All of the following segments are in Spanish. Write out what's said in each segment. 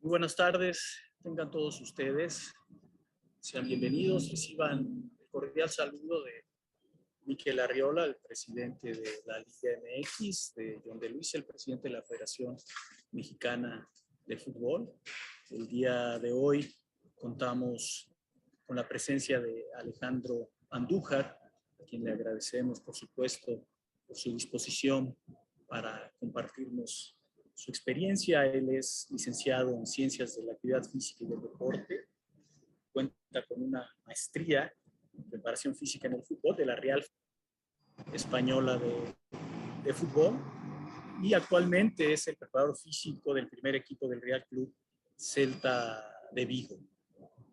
Muy buenas tardes, tengan todos ustedes. Sean bienvenidos, reciban el cordial saludo de Mikel Arriola, el presidente de la Liga MX, de John de Luis, el presidente de la Federación Mexicana de Fútbol. El día de hoy contamos con la presencia de Alejandro Andújar, a quien le agradecemos, por supuesto, por su disposición para compartirnos su experiencia. Él es licenciado en Ciencias de la Actividad Física y del Deporte, cuenta con una maestría en preparación física en el fútbol de la Real Española de Fútbol y actualmente es el preparador físico del primer equipo del Real Club Celta de Vigo.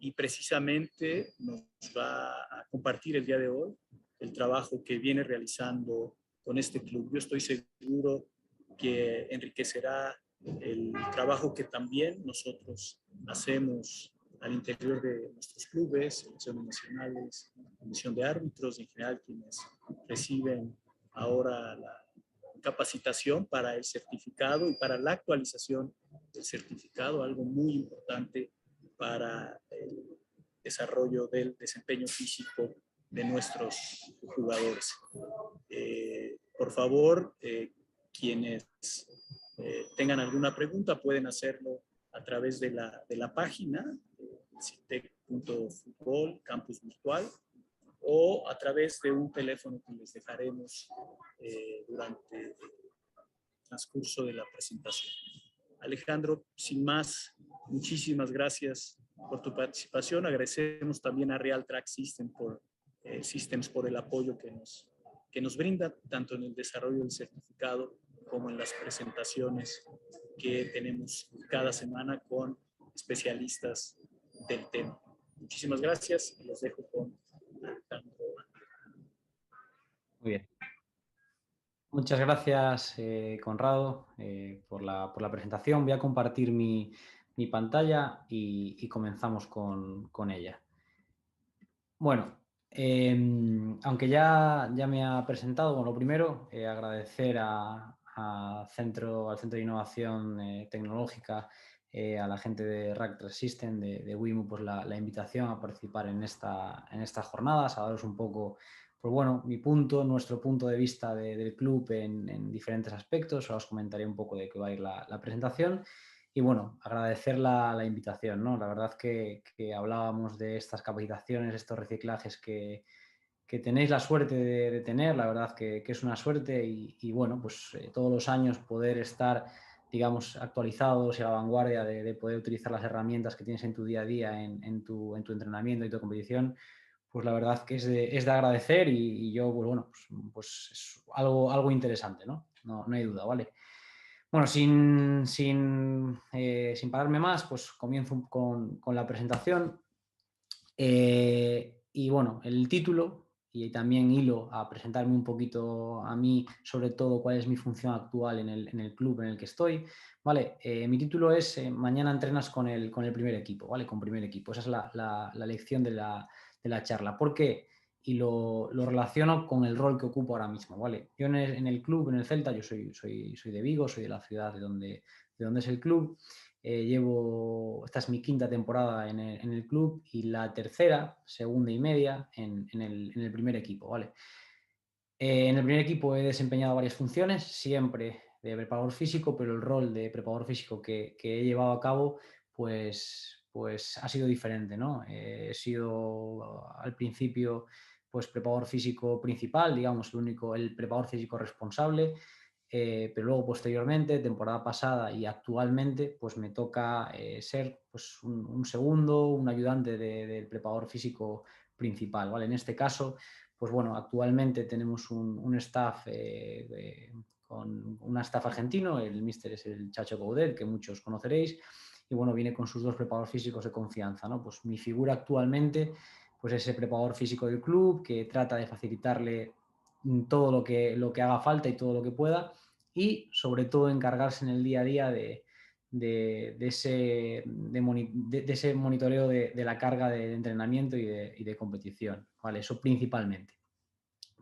Y precisamente nos va a compartir el día de hoy el trabajo que viene realizando con este club. Yo estoy seguro que enriquecerá el trabajo que también nosotros hacemos al interior de nuestros clubes, selecciones nacionales, comisión de árbitros, en general quienes reciben ahora la capacitación para el certificado y para la actualización del certificado, algo muy importante para el desarrollo del desempeño físico de nuestros jugadores. Por favor, quienes tengan alguna pregunta pueden hacerlo a través de la página citec.futbol campus virtual o a través de un teléfono que les dejaremos durante el transcurso de la presentación. Alejandro, sin más, muchísimas gracias por tu participación. Agradecemos también a Real Track Systems por el apoyo que nos brinda, tanto en el desarrollo del certificado como en las presentaciones que tenemos cada semana con especialistas del tema. Muchísimas gracias y los dejo con Alejandro. Muy bien. Muchas gracias, Conrado, por la presentación. Voy a compartir mi pantalla y comenzamos con ella. Bueno, aunque ya me ha presentado, bueno, lo primero, agradecer al Centro de Innovación Tecnológica, a la gente de Rack System, de WIMU, pues la invitación a participar en estas jornadas, a daros un poco, pues bueno, nuestro punto de vista del club en diferentes aspectos. Ahora os comentaré un poco de qué va a ir la presentación. Y bueno, agradecer la invitación, ¿no? La verdad que hablábamos de estas capacitaciones, estos reciclajes que tenéis la suerte de tener, la verdad que es una suerte y bueno, pues todos los años poder estar, digamos, actualizados y a la vanguardia de poder utilizar las herramientas que tienes en tu día a día, en tu entrenamiento y tu competición, pues la verdad que es de agradecer y yo, pues bueno, pues es algo interesante, ¿no? No hay duda, ¿vale? Bueno, sin pararme más, pues comienzo con la presentación. Y bueno, el título, y también hilo a presentarme un poquito a mí, sobre todo cuál es mi función actual en el club en el que estoy, ¿vale? Mi título es Mañana entrenas con el primer equipo, ¿vale? Con primer equipo. Esa es la lección de la charla. ¿Por qué? Y lo relaciono con el rol que ocupo ahora mismo, ¿vale? Yo en el club, en el Celta, yo soy de Vigo, soy de la ciudad de donde es el club. Esta es mi quinta temporada en el club y la tercera, segunda y media en el primer equipo, ¿vale? En el primer equipo he desempeñado varias funciones, siempre de preparador físico, pero el rol de preparador físico que he llevado a cabo, pues ha sido diferente, ¿no? He sido al principio pues preparador físico principal, digamos, el preparador físico responsable. Pero luego posteriormente, temporada pasada y actualmente, pues me toca ser pues, un segundo, un ayudante del preparador físico principal, ¿vale? En este caso, pues bueno, actualmente tenemos un staff con un staff argentino, el míster es el Chacho Coudet, que muchos conoceréis, y bueno, viene con sus dos preparadores físicos de confianza, ¿no? Pues mi figura actualmente, pues es el preparador físico del club, que trata de facilitarle todo lo que haga falta y todo lo que pueda, y sobre todo encargarse en el día a día de ese monitoreo de la carga de entrenamiento y de competición, ¿vale? Eso principalmente.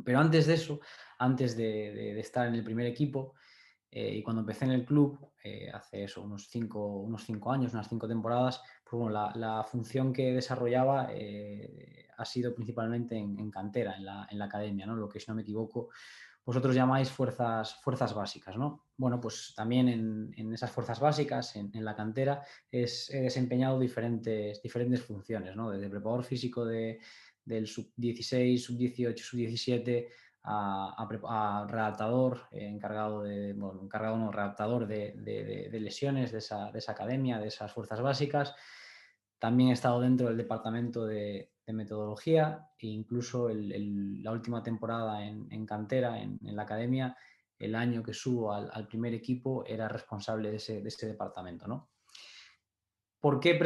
Pero antes de eso, antes de estar en el primer equipo, Y cuando empecé en el club, hace eso, unos cinco años, unas 5 temporadas, pues bueno, la función que desarrollaba ha sido principalmente en cantera, en la academia, ¿no? Lo que, si no me equivoco, vosotros llamáis fuerzas básicas, ¿no? Bueno, pues también en esas fuerzas básicas, en la cantera, he desempeñado diferentes funciones, ¿no? Desde preparador físico del sub-16, sub-18, sub-17, a redactador, redactador de lesiones de esa academia, de esas fuerzas básicas. También he estado dentro del departamento de metodología e incluso la última temporada en cantera, en la academia, el año que subo al primer equipo, era responsable de ese departamento, ¿no? ¿Por qué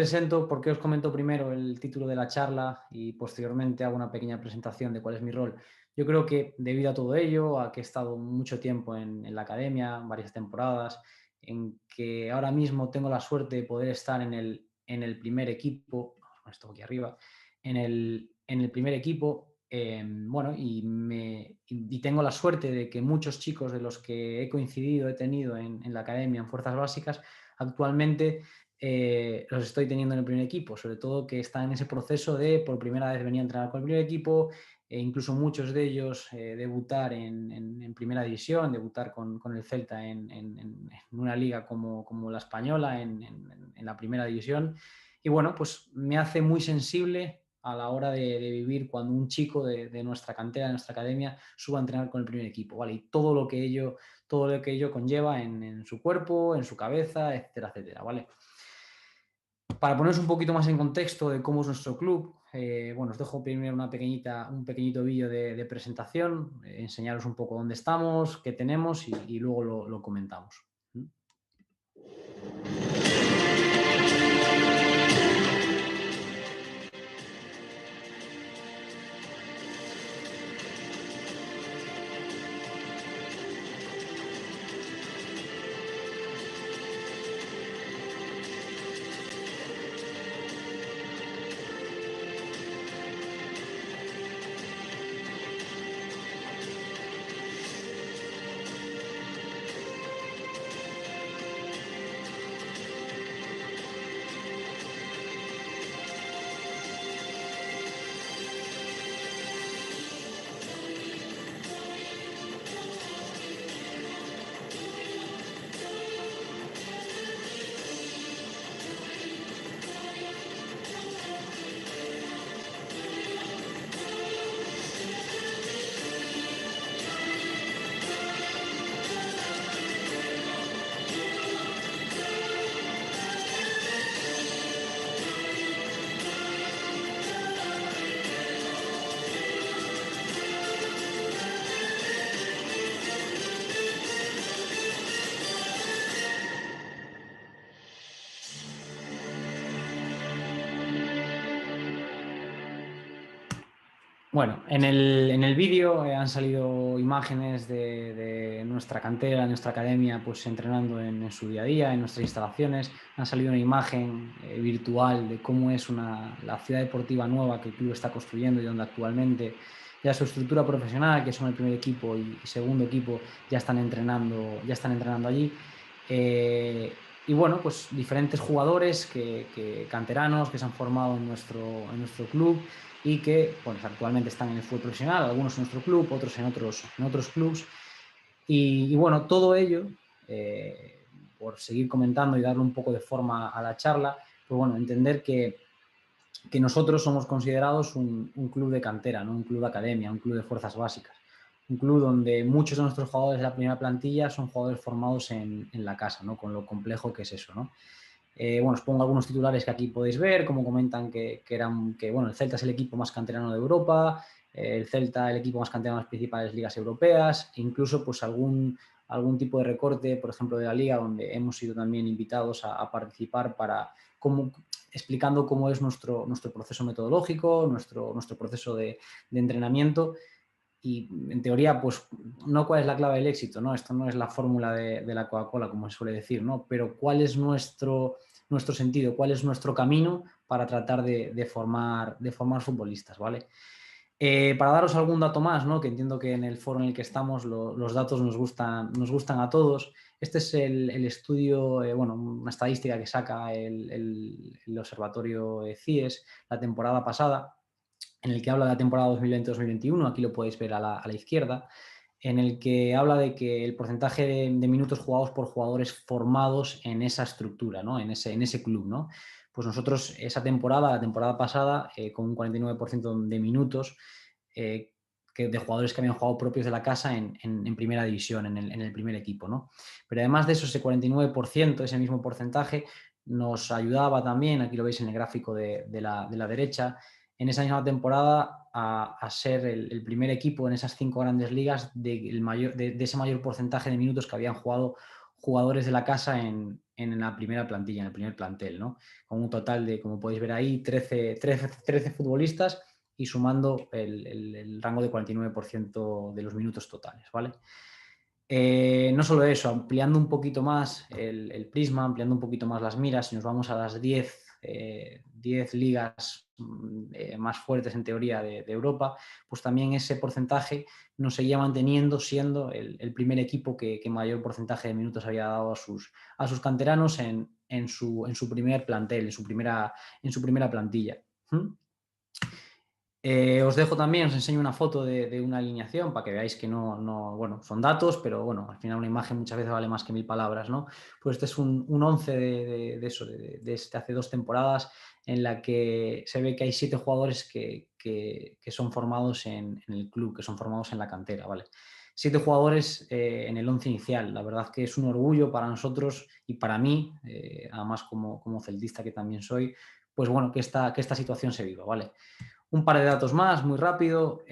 os comento primero el título de la charla y posteriormente hago una pequeña presentación de cuál es mi rol? Yo creo que debido a todo ello, a que he estado mucho tiempo en la academia, varias temporadas, en que ahora mismo tengo la suerte de poder estar en el primer equipo, esto aquí arriba, en el primer equipo, bueno, y tengo la suerte de que muchos chicos de los que he coincidido, he tenido en la academia, en fuerzas básicas, actualmente los estoy teniendo en el primer equipo, sobre todo que están en ese proceso de por primera vez venir a entrenar con el primer equipo, e incluso muchos de ellos debutar en primera división, debutar con el Celta en una liga como la española, en la primera división. Y bueno, pues me hace muy sensible a la hora de vivir cuando un chico de nuestra cantera, de nuestra academia, suba a entrenar con el primer equipo, ¿vale? Y todo lo que ello conlleva en su cuerpo, en su cabeza, etcétera, etcétera, ¿vale? Para poneros un poquito más en contexto de cómo es nuestro club, bueno, os dejo primero un pequeñito vídeo de presentación, enseñaros un poco dónde estamos, qué tenemos y luego lo comentamos. Bueno, en el vídeo han salido imágenes de nuestra cantera, de nuestra academia, pues entrenando en su día a día, en nuestras instalaciones. Han salido una imagen virtual de cómo es la ciudad deportiva nueva que el club está construyendo y donde actualmente ya su estructura profesional, que son el primer equipo y segundo equipo, ya están entrenando allí. Y bueno, pues diferentes jugadores canteranos que se han formado en nuestro club y que pues, actualmente están en el fútbol profesional, algunos en nuestro club, otros en otros clubs. Y bueno, todo ello, por seguir comentando y darle un poco de forma a la charla, pues bueno, entender que nosotros somos considerados un club de cantera, ¿no? Un club de academia, un club de fuerzas básicas. Un club donde muchos de nuestros jugadores de la primera plantilla son jugadores formados en la casa, ¿no? Con lo complejo que es eso, ¿no? Bueno, os pongo algunos titulares que aquí podéis ver, como comentan que bueno, el Celta es el equipo más canterano de Europa, el Celta el equipo más canterano de las principales ligas europeas, e incluso pues algún tipo de recorte, por ejemplo, de la liga, donde hemos sido también invitados a participar explicando cómo es nuestro proceso metodológico, nuestro proceso de entrenamiento. Y en teoría, pues no cuál es la clave del éxito, ¿no? Esto no es la fórmula de la Coca-Cola, como se suele decir, ¿no? Pero cuál es nuestro sentido, cuál es nuestro camino para tratar de formar futbolistas, ¿vale? Para daros algún dato más, ¿no? Que entiendo que en el foro en el que estamos los datos nos gustan a todos. Este es el estudio, bueno, una estadística que saca el observatorio CIES la temporada pasada, en el que habla de la temporada 2020-2021, aquí lo podéis ver a la izquierda, en el que habla de que el porcentaje de minutos jugados por jugadores formados en esa estructura, ¿no? En ese club, ¿no? Pues nosotros esa temporada, la temporada pasada, con un 49% de minutos de jugadores que habían jugado propios de la casa en primera división, en el primer equipo, ¿no? Pero además de eso, ese 49%, ese mismo porcentaje, nos ayudaba también, aquí lo veis en el gráfico de la derecha, en esa misma temporada a ser el primer equipo en esas 5 grandes ligas de ese mayor porcentaje de minutos que habían jugado jugadores de la casa en la primera plantilla, en el primer plantel, ¿no? Con un total de, como podéis ver ahí, 13 futbolistas y sumando el rango de 49% de los minutos totales, ¿vale? No solo eso, ampliando un poquito más el prisma, ampliando un poquito más las miras, si nos vamos a las 10 ligas más fuertes en teoría de Europa, pues también ese porcentaje nos seguía manteniendo siendo el primer equipo que mayor porcentaje de minutos había dado a sus canteranos en su primer plantel, en su primera plantilla. Os dejo también, os enseño una foto de una alineación para que veáis que bueno, son datos, pero bueno, al final una imagen muchas veces vale más que 1000 palabras, ¿no? Pues este es un 11 de hace 2 temporadas en la que se ve que hay 7 jugadores que son formados en el club, que son formados en la cantera, ¿vale? 7 jugadores en el 11 inicial. La verdad que es un orgullo para nosotros y para mí, además como celtista que también soy, pues bueno, que esta situación se viva, ¿vale? Un par de datos más, muy rápido.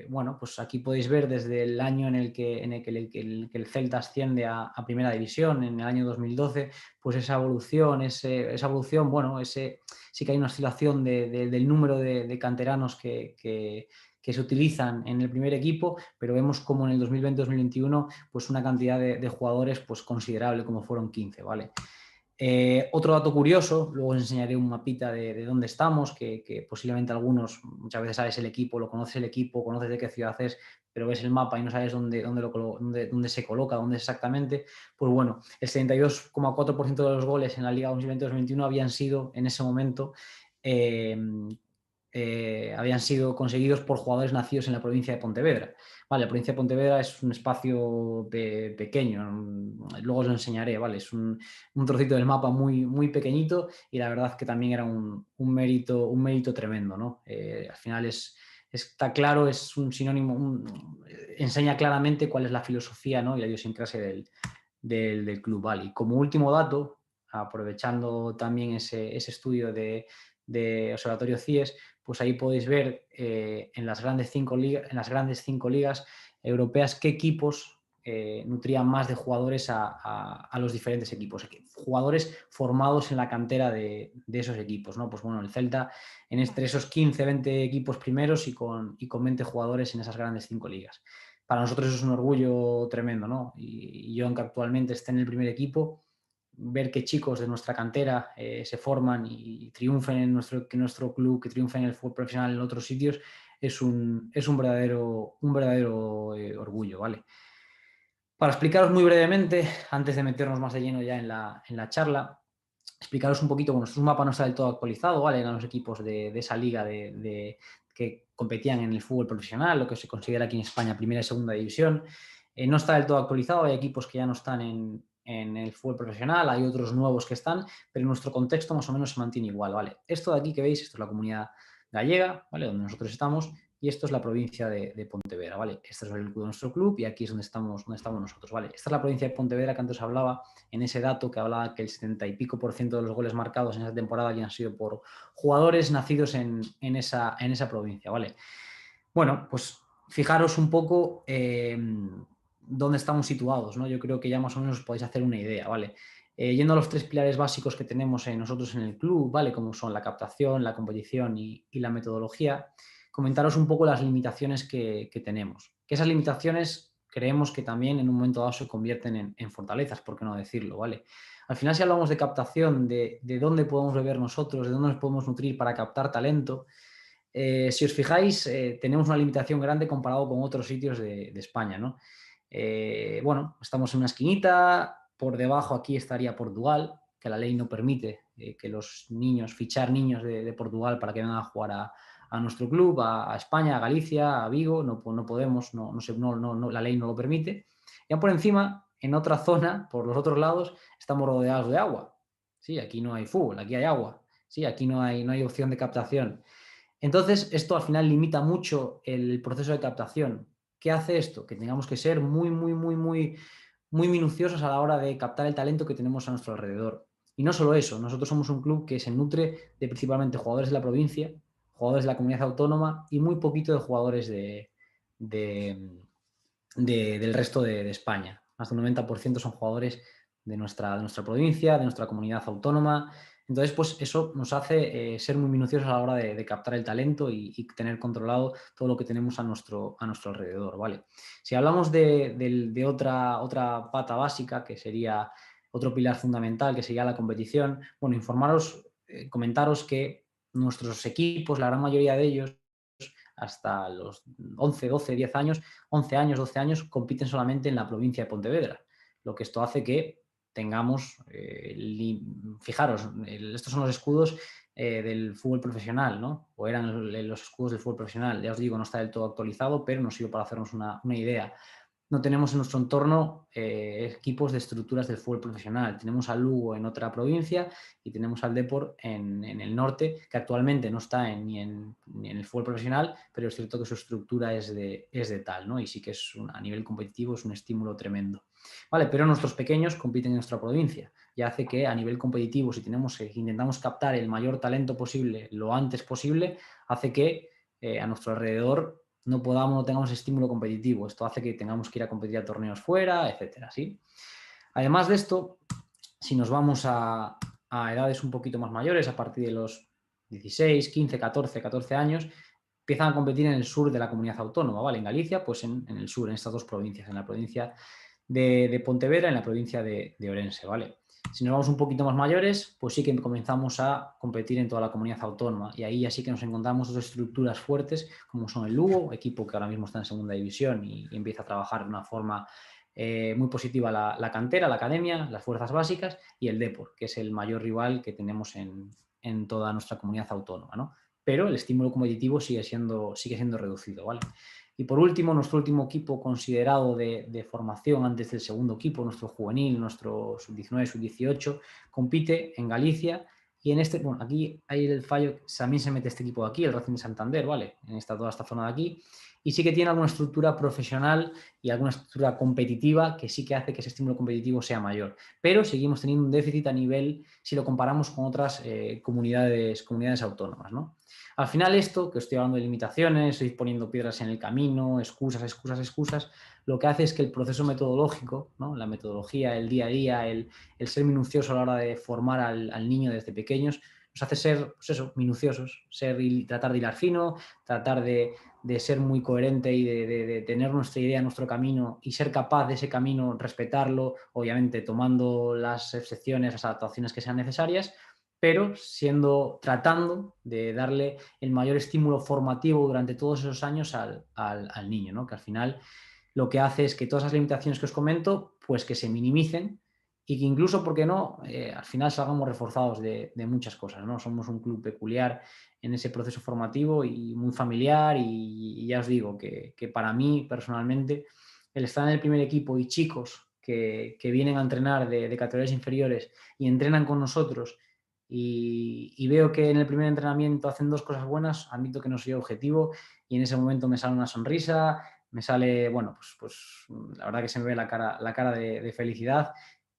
Bueno, pues aquí podéis ver desde el año en el que el Celta asciende a Primera División, en el año 2012, pues esa evolución, bueno, sí que hay una oscilación del número de canteranos que se utilizan en el primer equipo, pero vemos como en el 2020-2021 pues una cantidad de jugadores pues considerable, como fueron 15, ¿vale? Otro dato curioso, luego os enseñaré un mapita de dónde estamos, que posiblemente algunos, muchas veces sabes el equipo, lo conoces el equipo, conoces de qué ciudad es, pero ves el mapa y no sabes dónde se coloca, dónde es exactamente. Pues bueno, el 72,4% de los goles en la Liga 2020-2021 habían sido en ese momento habían sido conseguidos por jugadores nacidos en la provincia de Pontevedra. Vale, la provincia de Pontevedra es un espacio pequeño, luego os lo enseñaré, ¿vale? Es un trocito del mapa muy, muy pequeñito y la verdad que también era un mérito tremendo, ¿no? Al final está claro, es un sinónimo, enseña claramente cuál es la filosofía, ¿no? Y la idiosincrasia del club, ¿vale? Y como último dato, aprovechando también ese estudio de Observatorio CIES, pues ahí podéis ver en las grandes 5 ligas europeas qué equipos nutrían más de jugadores a los diferentes equipos, jugadores formados en la cantera de esos equipos, ¿no? Pues bueno, el Celta entre esos 15-20 equipos primeros y con 20 jugadores en esas grandes 5 ligas. Para nosotros eso es un orgullo tremendo, ¿no? Y yo, aunque actualmente esté en el primer equipo, ver que chicos de nuestra cantera se forman y triunfen en nuestro club, que triunfen en el fútbol profesional en otros sitios, es un verdadero orgullo, ¿vale? Para explicaros muy brevemente, antes de meternos más de lleno ya en la charla, explicaros un poquito, bueno, su mapa no está del todo actualizado, ¿vale? Eran los equipos de esa liga que competían en el fútbol profesional, lo que se considera aquí en España primera y segunda división. No está del todo actualizado, hay equipos que ya no están en el fútbol profesional, hay otros nuevos que están, pero en nuestro contexto más o menos se mantiene igual, ¿vale? Esto de aquí que veis, esto es la comunidad gallega, ¿vale? Donde nosotros estamos, y esto es la provincia de Pontevedra, ¿vale? Este es el club de nuestro club y aquí es donde estamos nosotros, ¿vale? Esta es la provincia de Pontevedra que antes hablaba, en ese dato que hablaba que el 70 y pico % de los goles marcados en esa temporada habían sido por jugadores nacidos en esa provincia, ¿vale? Bueno, pues fijaros un poco dónde estamos situados, ¿no? Yo creo que ya más o menos os podéis hacer una idea, ¿vale? Yendo a los 3 pilares básicos que tenemos nosotros en el club, ¿vale? Como son la captación, la competición y la metodología, comentaros un poco las limitaciones que tenemos. Que esas limitaciones creemos que también en un momento dado se convierten en fortalezas, por qué no decirlo, ¿vale? Al final, si hablamos de captación, de dónde podemos beber nosotros, de dónde nos podemos nutrir para captar talento, si os fijáis, tenemos una limitación grande comparado con otros sitios de España, ¿no? Bueno, estamos en una esquinita, por debajo aquí estaría Portugal, que la ley no permite que los niños, fichar niños de Portugal para que vengan a jugar a nuestro club, a España, a Galicia, a Vigo, no podemos, la ley no lo permite. Ya por encima, en otra zona, por los otros lados, estamos rodeados de agua. Sí, aquí no hay fútbol, aquí hay agua. Sí, aquí no hay opción de captación. Entonces, esto al final limita mucho el proceso de captación. ¿Qué hace esto? Que tengamos que ser muy minuciosos a la hora de captar el talento que tenemos a nuestro alrededor. Y no solo eso, nosotros somos un club que se nutre de principalmente jugadores de la provincia, jugadores de la comunidad autónoma y muy poquito de jugadores del resto de España. Más del 90% son jugadores de nuestra provincia, de nuestra comunidad autónoma. Entonces, pues eso nos hace ser muy minuciosos a la hora de captar el talento y tener controlado todo lo que tenemos a nuestro alrededor, ¿vale? Si hablamos de otra pata básica, que sería otro pilar fundamental, que sería la competición, bueno, comentaros que nuestros equipos, la gran mayoría de ellos, hasta los 11, 12, 10 años, 11 años, 12 años, compiten solamente en la provincia de Pontevedra. Lo que esto hace que tengamos, fijaros, estos son los escudos del fútbol profesional, ¿no? O eran los escudos del fútbol profesional. Ya os digo, no está del todo actualizado, pero nos sirve para hacernos una idea. No tenemos en nuestro entorno equipos de estructuras del fútbol profesional. Tenemos al Lugo en otra provincia y tenemos al Depor en el norte, que actualmente no está ni en el fútbol profesional, pero es cierto que su estructura es de tal, ¿no? Y sí que a nivel competitivo es un estímulo tremendo. Vale, pero nuestros pequeños compiten en nuestra provincia y hace que a nivel competitivo, si intentamos captar el mayor talento posible lo antes posible, hace que a nuestro alrededor no tengamos estímulo competitivo. Esto hace que tengamos que ir a competir a torneos fuera, etcétera, ¿sí? Además de esto, si nos vamos a edades un poquito más mayores, a partir de los 16, 15, 14 años, empiezan a competir en el sur de la comunidad autónoma, ¿vale? En Galicia, pues en el sur, en estas dos provincias, en la provincia de Pontevedra y en la provincia de Orense, ¿vale? Si nos vamos un poquito más mayores, pues sí que comenzamos a competir en toda la comunidad autónoma y ahí así que nos encontramos dos estructuras fuertes como son el Lugo, equipo que ahora mismo está en segunda división y empieza a trabajar de una forma muy positiva la cantera, la academia, las fuerzas básicas, y el Depor, que es el mayor rival que tenemos en toda nuestra comunidad autónoma, ¿no? Pero el estímulo competitivo sigue siendo reducido, ¿vale? Y por último, nuestro último equipo considerado de formación antes del segundo equipo, nuestro juvenil, nuestro sub-19, sub-18, compite en Galicia y aquí hay el fallo, también se mete este equipo de aquí, el Racing de Santander, ¿vale? En toda esta zona de aquí. Y sí que tiene alguna estructura profesional y alguna estructura competitiva que sí que hace que ese estímulo competitivo sea mayor. Pero seguimos teniendo un déficit a nivel, si lo comparamos con otras comunidades autónomas, ¿no? Al final esto, que estoy hablando de limitaciones, estoy poniendo piedras en el camino, excusas, lo que hace es que el proceso metodológico, ¿no? La metodología, el día a día, el ser minucioso a la hora de formar al niño desde pequeños, nos hace ser, pues eso, minuciosos, tratar de hilar fino, tratar de ser muy coherente y de tener nuestra idea, nuestro camino y ser capaz de ese camino respetarlo, obviamente tomando las excepciones, las adaptaciones que sean necesarias, pero tratando de darle el mayor estímulo formativo durante todos esos años al niño, ¿no? Que al final lo que hace es que todas esas limitaciones que os comento, pues que se minimicen y que incluso, ¿por qué no?, al final salgamos reforzados de muchas cosas, ¿no? Somos un club peculiar en ese proceso formativo y muy familiar y ya os digo que para mí personalmente el estar en el primer equipo y chicos que vienen a entrenar de categorías inferiores y entrenan con nosotros y veo que en el primer entrenamiento hacen dos cosas buenas, admito que no soy objetivo y en ese momento me sale una sonrisa, me sale, bueno, pues la verdad que se me ve la cara de felicidad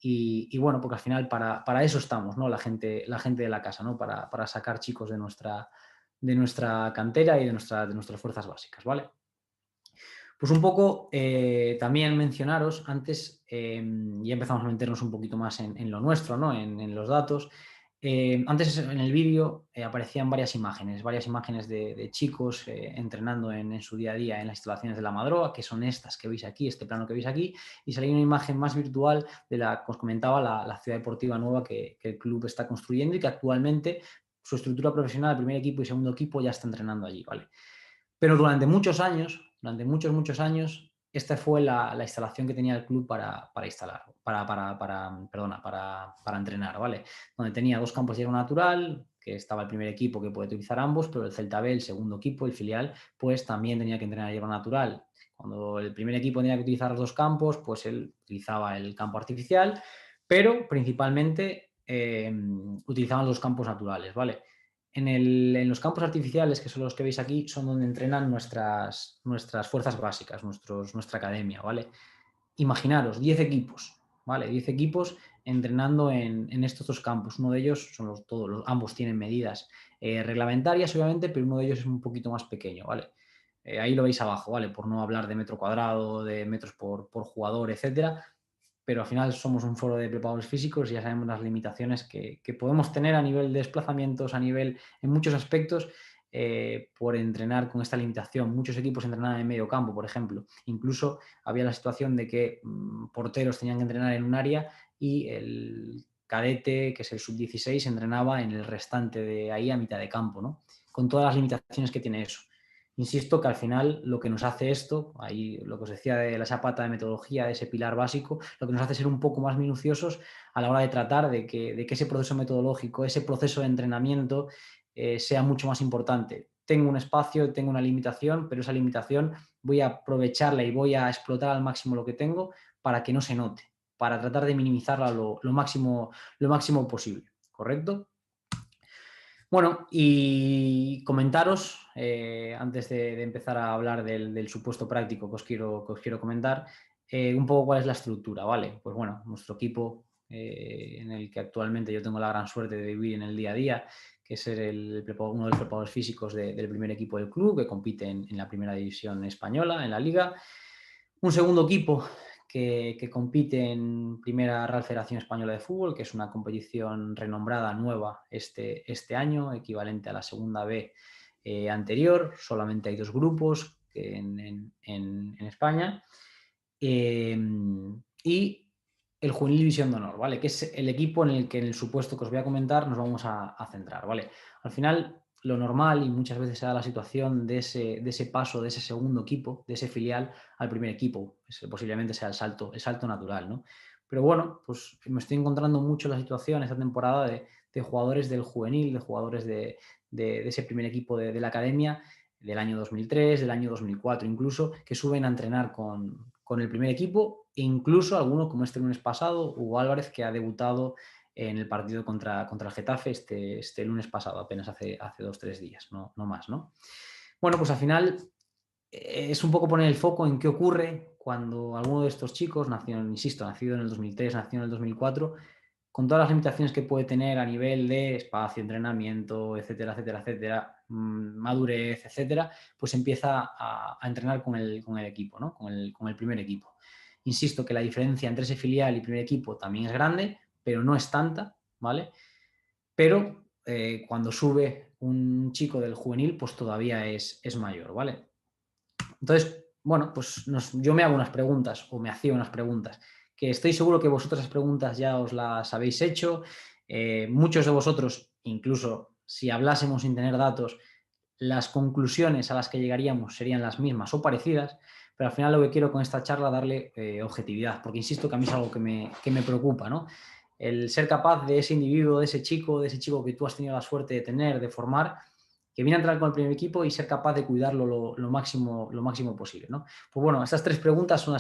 y bueno, porque al final para eso estamos, ¿no? La gente de la casa, ¿no? Para sacar chicos de nuestra cantera y de nuestras fuerzas básicas, ¿vale? Pues un poco también mencionaros, antes ya empezamos a meternos un poquito más en lo nuestro, ¿no? En los datos. Antes en el vídeo aparecían varias imágenes de chicos entrenando en su día a día en las instalaciones de la Madroa, que son estas que veis aquí, este plano que veis aquí, y salía una imagen más virtual de la que os comentaba, la ciudad deportiva nueva que el club está construyendo y que actualmente su estructura profesional, el primer equipo y segundo equipo ya está entrenando allí, ¿vale? Pero durante muchos años, durante muchos años, esta fue la instalación que tenía el club para instalar, para entrenar, ¿vale? Donde tenía 2 campos de hierba natural, que estaba el primer equipo que puede utilizar ambos, pero el Celta B, el segundo equipo, el filial, pues también tenía que entrenar hierba natural. Cuando el primer equipo tenía que utilizar los 2 campos, pues él utilizaba el campo artificial, pero principalmente utilizaban los campos naturales, ¿vale? En los campos artificiales, que son los que veis aquí, son donde entrenan nuestras fuerzas básicas, nuestra academia, ¿vale? Imaginaros, 10 equipos, ¿vale? 10 equipos entrenando en estos 2 campos. Uno de ellos son ambos tienen medidas reglamentarias, obviamente, pero uno de ellos es un poquito más pequeño, ¿vale? Ahí lo veis abajo, ¿vale? Por no hablar de metro cuadrado, de metros por jugador, etcétera, pero al final somos un foro de preparadores físicos y ya sabemos las limitaciones que podemos tener a nivel de desplazamientos, en muchos aspectos, por entrenar con esta limitación. Muchos equipos entrenaban en medio campo, por ejemplo. Incluso había la situación de que porteros tenían que entrenar en un área y el cadete, que es el sub-16, entrenaba en el restante de ahí a mitad de campo, ¿no? Con todas las limitaciones que tiene eso. Insisto que al final lo que nos hace esto, ahí lo que os decía de esa pata de metodología, de ese pilar básico, lo que nos hace ser un poco más minuciosos a la hora de tratar de que ese proceso metodológico, ese proceso de entrenamiento sea mucho más importante. Tengo un espacio, tengo una limitación, pero esa limitación voy a aprovecharla y voy a explotar al máximo lo que tengo para que no se note, para tratar de minimizarla lo máximo posible, ¿correcto? Bueno, y comentaros, antes de empezar a hablar del supuesto práctico que os quiero comentar, un poco cuál es la estructura, ¿vale? Pues bueno, nuestro equipo, en el que actualmente yo tengo la gran suerte de vivir en el día a día, que es ser uno de los preparadores físicos del primer equipo del club, que compite en la primera división española, en la liga. Un segundo equipo que compite en Primera Real Federación Española de Fútbol, que es una competición renombrada nueva este año, equivalente a la segunda B anterior. Solamente hay 2 grupos en España. Y el Juvenil División de Honor, ¿vale? Que es el equipo en el que, en el supuesto que os voy a comentar, nos vamos a centrar, ¿vale? Al final, lo normal, y muchas veces se da la situación de ese paso, de ese segundo equipo, de ese filial al primer equipo. Posiblemente sea el salto natural, ¿no? Pero bueno, pues me estoy encontrando mucho la situación esta temporada de jugadores del juvenil, de jugadores de ese primer equipo de la academia, del año 2003, del año 2004 incluso, que suben a entrenar con el primer equipo, e incluso alguno, como este lunes pasado, Hugo Álvarez, que ha debutado en el partido contra el Getafe este lunes pasado, apenas hace 2-3 días, no más, ¿no? Bueno, pues al final es un poco poner el foco en qué ocurre cuando alguno de estos chicos, nacido en el 2003, nació en el 2004, con todas las limitaciones que puede tener a nivel de espacio, entrenamiento, etcétera, etcétera, etcétera, madurez, etcétera, pues empieza a entrenar con el equipo, ¿no? Con el primer equipo. Insisto que la diferencia entre ese filial y primer equipo también es grande, pero no es tanta, ¿vale? Pero cuando sube un chico del juvenil, pues todavía es mayor, ¿vale? Entonces, bueno, pues yo me hago unas preguntas, o me hacía unas preguntas, que estoy seguro que vosotros esas preguntas ya os las habéis hecho. Muchos de vosotros, incluso si hablásemos sin tener datos, las conclusiones a las que llegaríamos serían las mismas o parecidas, pero al final lo que quiero con esta charla es darle objetividad, porque insisto que a mí es algo que me preocupa, ¿no? El ser capaz de ese individuo, de ese chico que tú has tenido la suerte de tener, de formar, que viene a entrar con el primer equipo y ser capaz de cuidarlo lo máximo posible, ¿no? Pues bueno, estas 3 preguntas son en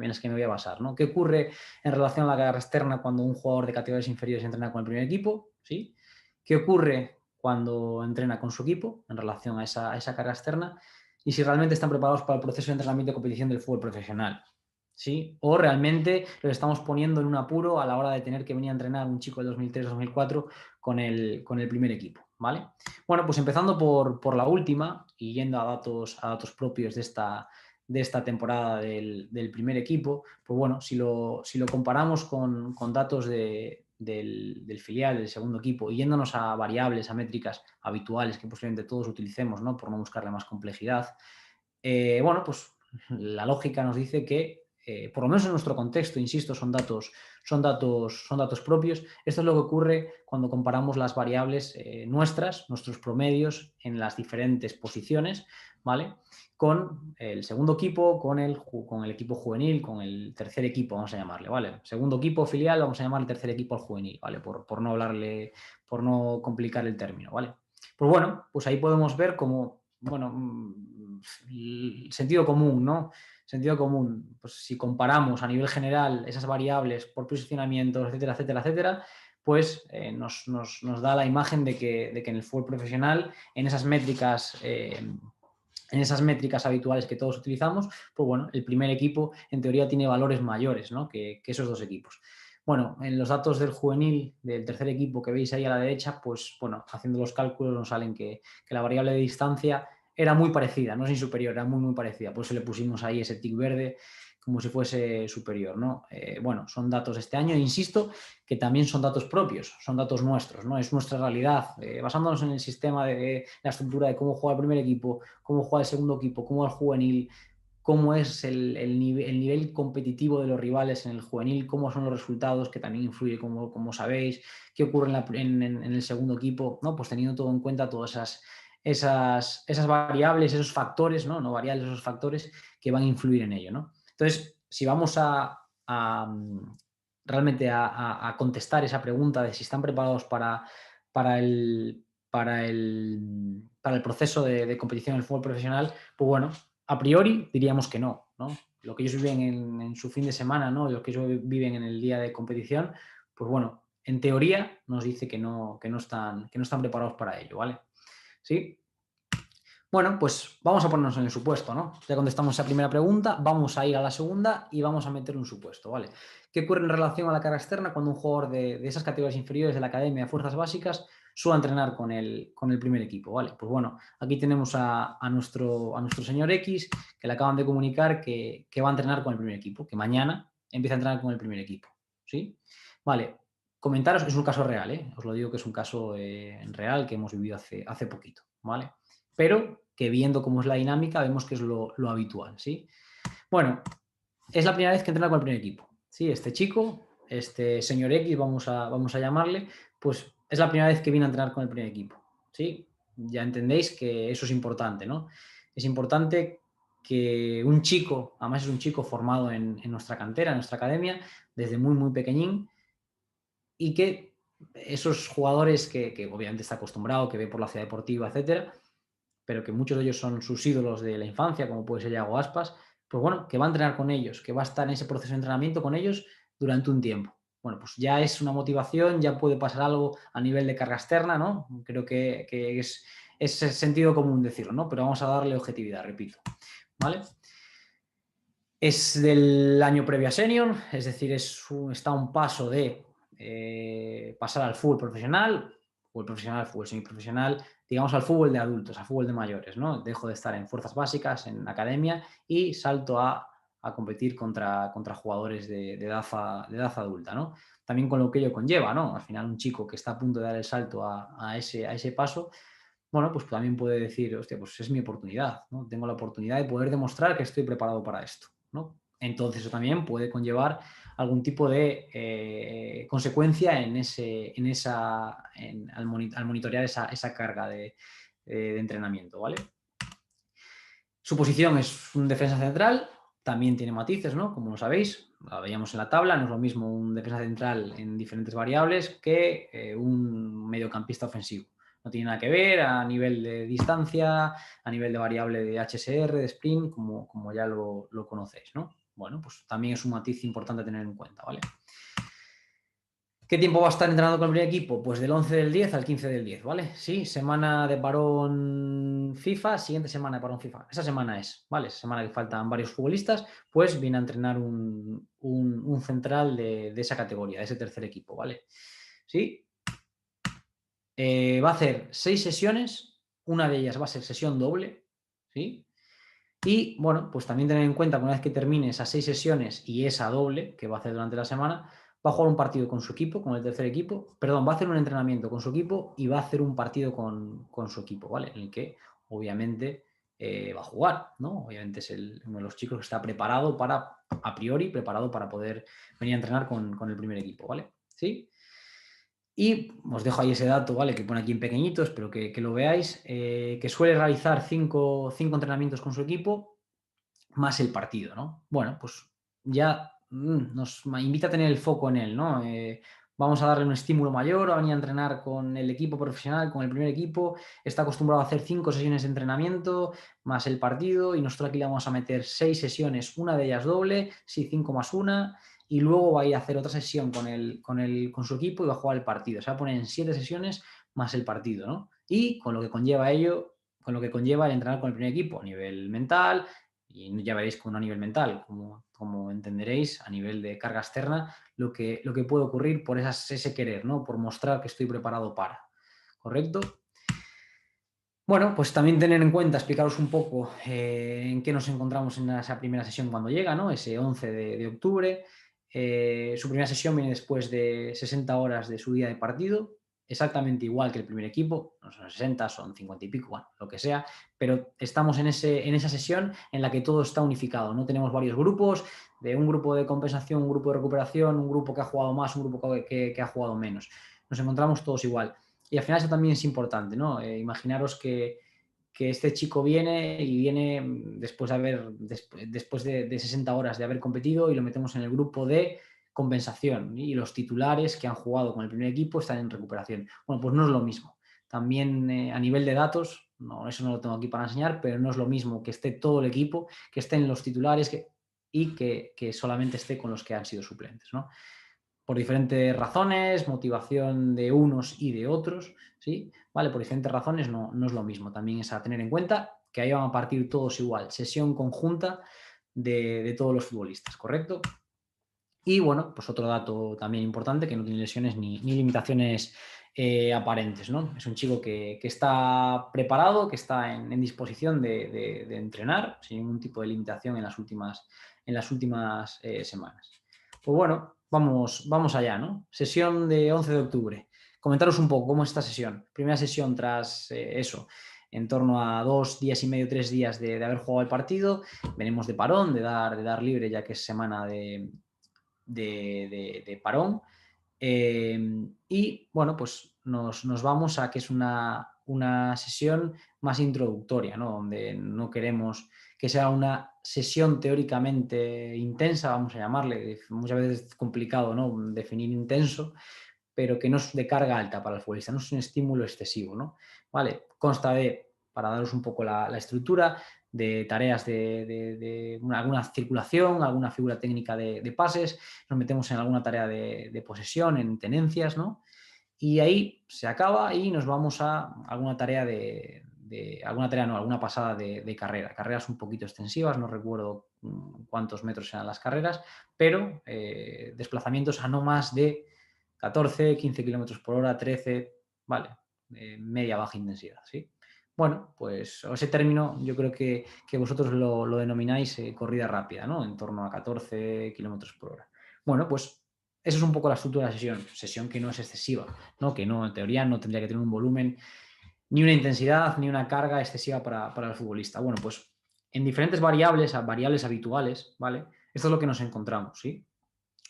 las que me voy a basar, ¿no? ¿Qué ocurre en relación a la carga externa cuando un jugador de categorías inferiores entrena con el primer equipo? ¿Sí? ¿Qué ocurre cuando entrena con su equipo en relación a esa carga externa? Y si realmente están preparados para el proceso de entrenamiento y competición del fútbol profesional, ¿sí? O realmente los estamos poniendo en un apuro a la hora de tener que venir a entrenar un chico del 2003-2004 con el primer equipo, ¿vale? Bueno, pues empezando por la última y yendo a datos propios de esta temporada del primer equipo, pues bueno, si lo comparamos con datos del filial, del segundo equipo, y yéndonos a variables, a métricas habituales que posiblemente todos utilicemos, ¿no? Por no buscarle más complejidad, bueno, pues la lógica nos dice que por lo menos en nuestro contexto, insisto, son datos propios. Esto es lo que ocurre cuando comparamos las variables nuestros promedios en las diferentes posiciones, ¿vale? Con el segundo equipo, con el equipo juvenil, con el tercer equipo, vamos a llamarle, ¿vale? Segundo equipo filial, vamos a llamarle tercer equipo al juvenil, ¿vale? Por no complicar el término, ¿vale? Pues bueno, pues ahí podemos ver como, bueno, el sentido común, ¿no? Sentido común, pues si comparamos a nivel general esas variables por posicionamientos, etcétera, etcétera, etcétera, pues nos da la imagen de que en el fútbol profesional, en esas métricas habituales que todos utilizamos, pues bueno, el primer equipo en teoría tiene valores mayores, ¿no? que esos dos equipos. Bueno, en los datos del juvenil, del tercer equipo que veis ahí a la derecha, pues bueno, haciendo los cálculos nos salen que la variable de distancia era muy parecida, no es superior, era muy, muy parecida. Por eso le pusimos ahí ese tic verde como si fuese superior, ¿no? Bueno, son datos de este año, insisto, que también son datos propios, son datos nuestros, ¿no? Es nuestra realidad. Basándonos en el sistema de la estructura de cómo juega el primer equipo, cómo juega el segundo equipo, cómo el juvenil, cómo es el nivel competitivo de los rivales en el juvenil, cómo son los resultados, que también influye, como sabéis, qué ocurre en el segundo equipo, ¿no? Pues teniendo todo en cuenta todas esas variables, esos factores, ¿no? No variables, esos factores que van a influir en ello, ¿no? Entonces, si vamos realmente a contestar esa pregunta de si están preparados para el proceso de competición en el fútbol profesional, pues bueno, a priori diríamos que no, ¿no? Lo que ellos viven en su fin de semana, ¿no? Lo que ellos viven en el día de competición, pues bueno, en teoría nos dice que no están preparados para ello, ¿vale? ¿Sí? Bueno, pues vamos a ponernos en el supuesto, ¿no? Ya contestamos esa primera pregunta, vamos a ir a la segunda y vamos a meter un supuesto, ¿vale? ¿Qué ocurre en relación a la carga externa cuando un jugador de esas categorías inferiores de la Academia de Fuerzas Básicas suele entrenar con el primer equipo, ¿vale? Pues bueno, aquí tenemos a nuestro señor X, que le acaban de comunicar que va a entrenar con el primer equipo, que mañana empieza a entrenar con el primer equipo, ¿sí? Vale, comentaros, es un caso real, ¿eh? Os lo digo que es un caso real que hemos vivido hace poquito, ¿vale? Pero que viendo cómo es la dinámica vemos que es lo habitual, ¿sí? Bueno, es la primera vez que entrena con el primer equipo, ¿sí? Este chico, este señor X, vamos a llamarle, pues es la primera vez que viene a entrenar con el primer equipo, ¿sí? Ya entendéis que eso es importante, ¿no? Es importante que un chico, además es un chico formado en nuestra cantera, en nuestra academia, desde muy, muy pequeñín, y que esos jugadores que obviamente está acostumbrado, que ve por la ciudad deportiva, etcétera, pero que muchos de ellos son sus ídolos de la infancia, como puede ser Yago Aspas, pues bueno, que va a entrenar con ellos, que va a estar en ese proceso de entrenamiento con ellos durante un tiempo. Bueno, pues ya es una motivación, ya puede pasar algo a nivel de carga externa, ¿no? Creo que es sentido común decirlo, ¿no? Pero vamos a darle objetividad, repito, ¿vale? Es del año previo a senior, es decir, está a un paso de pasar al fútbol profesional, fútbol semiprofesional, digamos al fútbol de adultos, al fútbol de mayores, ¿no? Dejo de estar en fuerzas básicas, en academia y salto a competir contra jugadores de edad adulta, ¿no? También con lo que ello conlleva, ¿no? Al final un chico que está a punto de dar el salto a ese paso, bueno, pues también puede decir, hostia, pues es mi oportunidad, ¿no? Tengo la oportunidad de poder demostrar que estoy preparado para esto, ¿no? Entonces eso también puede conllevar algún tipo de consecuencia al monitorear esa carga de entrenamiento, ¿vale? Su posición es un defensa central, también tiene matices, ¿no? Como lo sabéis, la veíamos en la tabla, no es lo mismo un defensa central en diferentes variables que un mediocampista ofensivo. No tiene nada que ver a nivel de distancia, a nivel de variable de HSR, de sprint, como ya lo conocéis, ¿no? Bueno, pues también es un matiz importante a tener en cuenta, ¿vale? ¿Qué tiempo va a estar entrenando con el primer equipo? Pues del 11 del 10 al 15 del 10, ¿vale? Sí, semana de parón FIFA, siguiente semana de parón FIFA. Esa semana es, ¿vale? Esa semana que faltan varios futbolistas, pues viene a entrenar un central de esa categoría, de ese tercer equipo, ¿vale? Sí. Va a hacer 6 sesiones, una de ellas va a ser sesión doble, ¿sí? Y, bueno, pues también tener en cuenta que una vez que termine esas 6 sesiones y esa doble que va a hacer durante la semana, va a jugar un partido con su equipo, con el tercer equipo, perdón, va a hacer un entrenamiento con su equipo y va a hacer un partido con su equipo, ¿vale? En el que, obviamente, va a jugar, ¿no? Obviamente es uno de los chicos que está preparado a priori, preparado para poder venir a entrenar con el primer equipo, ¿vale? ¿Sí? Y os dejo ahí ese dato, ¿vale? Que pone aquí en pequeñito, espero que lo veáis, que suele realizar cinco entrenamientos con su equipo, más el partido, ¿no? Bueno, pues ya nos invita a tener el foco en él, ¿no? Vamos a darle un estímulo mayor, a venir a entrenar con el equipo profesional, con el primer equipo, está acostumbrado a hacer 5 sesiones de entrenamiento, más el partido, y nosotros aquí le vamos a meter 6 sesiones, una de ellas doble, sí, 5 más una, y luego va a ir a hacer otra sesión con su equipo y va a jugar el partido. Se va a poner en 7 sesiones más el partido, ¿no? Y con lo que conlleva ello, con lo que conlleva el entrenar con el primer equipo, a nivel mental, y ya veréis con a nivel mental, como entenderéis, a nivel de carga externa, lo que puede ocurrir por ese querer, ¿no? Por mostrar que estoy preparado para. ¿Correcto? Bueno, pues también tener en cuenta, explicaros un poco en qué nos encontramos en esa primera sesión cuando llega, ¿no? Ese 11 de octubre. Su primera sesión viene después de 60 horas de su día de partido, exactamente igual que el primer equipo, no son 60, son 50 y pico, bueno, lo que sea, pero estamos en esa sesión en la que todo está unificado, no tenemos varios grupos, de un grupo de compensación, un grupo de recuperación, un grupo que ha jugado más, un grupo que ha jugado menos. Nos encontramos todos igual. Y al final eso también es importante, ¿no? Imaginaros que este chico viene después de 60 horas de haber competido y lo metemos en el grupo de compensación y los titulares que han jugado con el primer equipo están en recuperación. Bueno, pues no es lo mismo. También a nivel de datos, no, eso no lo tengo aquí para enseñar, pero no es lo mismo que esté todo el equipo, que estén los titulares y que solamente esté con los que han sido suplentes, ¿no? Por diferentes razones, motivación de unos y de otros, ¿sí? Vale, por diferentes razones no es lo mismo. También es a tener en cuenta que ahí van a partir todos igual, sesión conjunta de todos los futbolistas, ¿correcto? Y bueno, pues otro dato también importante, que no tiene lesiones ni limitaciones aparentes, ¿no? Es un chico que está preparado, que está en disposición de entrenar sin ningún tipo de limitación en las últimas semanas. Pues bueno, vamos allá, ¿no? Sesión de 11 de octubre. Comentaros un poco cómo es esta sesión. Primera sesión tras eso, en torno a 2 días y medio, 3 días de haber jugado el partido. Venimos de parón, de dar libre, ya que es semana de parón. Y bueno, pues nos vamos a que es una sesión más introductoria, ¿no? Donde no queremos que sea una sesión teóricamente intensa, vamos a llamarle, muchas veces es complicado, ¿no? Definir intenso, pero que no es de carga alta para el futbolista, no es un estímulo excesivo, ¿no? Vale, consta para daros un poco la estructura, de tareas de alguna circulación, alguna figura técnica de pases, nos metemos en alguna tarea de posesión, en tenencias, ¿no? Y ahí se acaba y nos vamos a alguna tarea alguna pasada de carrera. Carreras un poquito extensivas, no recuerdo cuántos metros eran las carreras, pero desplazamientos a no más de 14, 15 kilómetros por hora, 13, vale, media baja intensidad, ¿sí? Bueno, pues ese término yo creo que vosotros lo denomináis corrida rápida, ¿no? En torno a 14 kilómetros por hora. Bueno, pues eso es un poco la estructura de la sesión que no es excesiva, ¿no? Que no, en teoría no tendría que tener un volumen, ni una intensidad, ni una carga excesiva para el futbolista. Bueno, pues en diferentes variables habituales, ¿vale? Esto es lo que nos encontramos, ¿sí?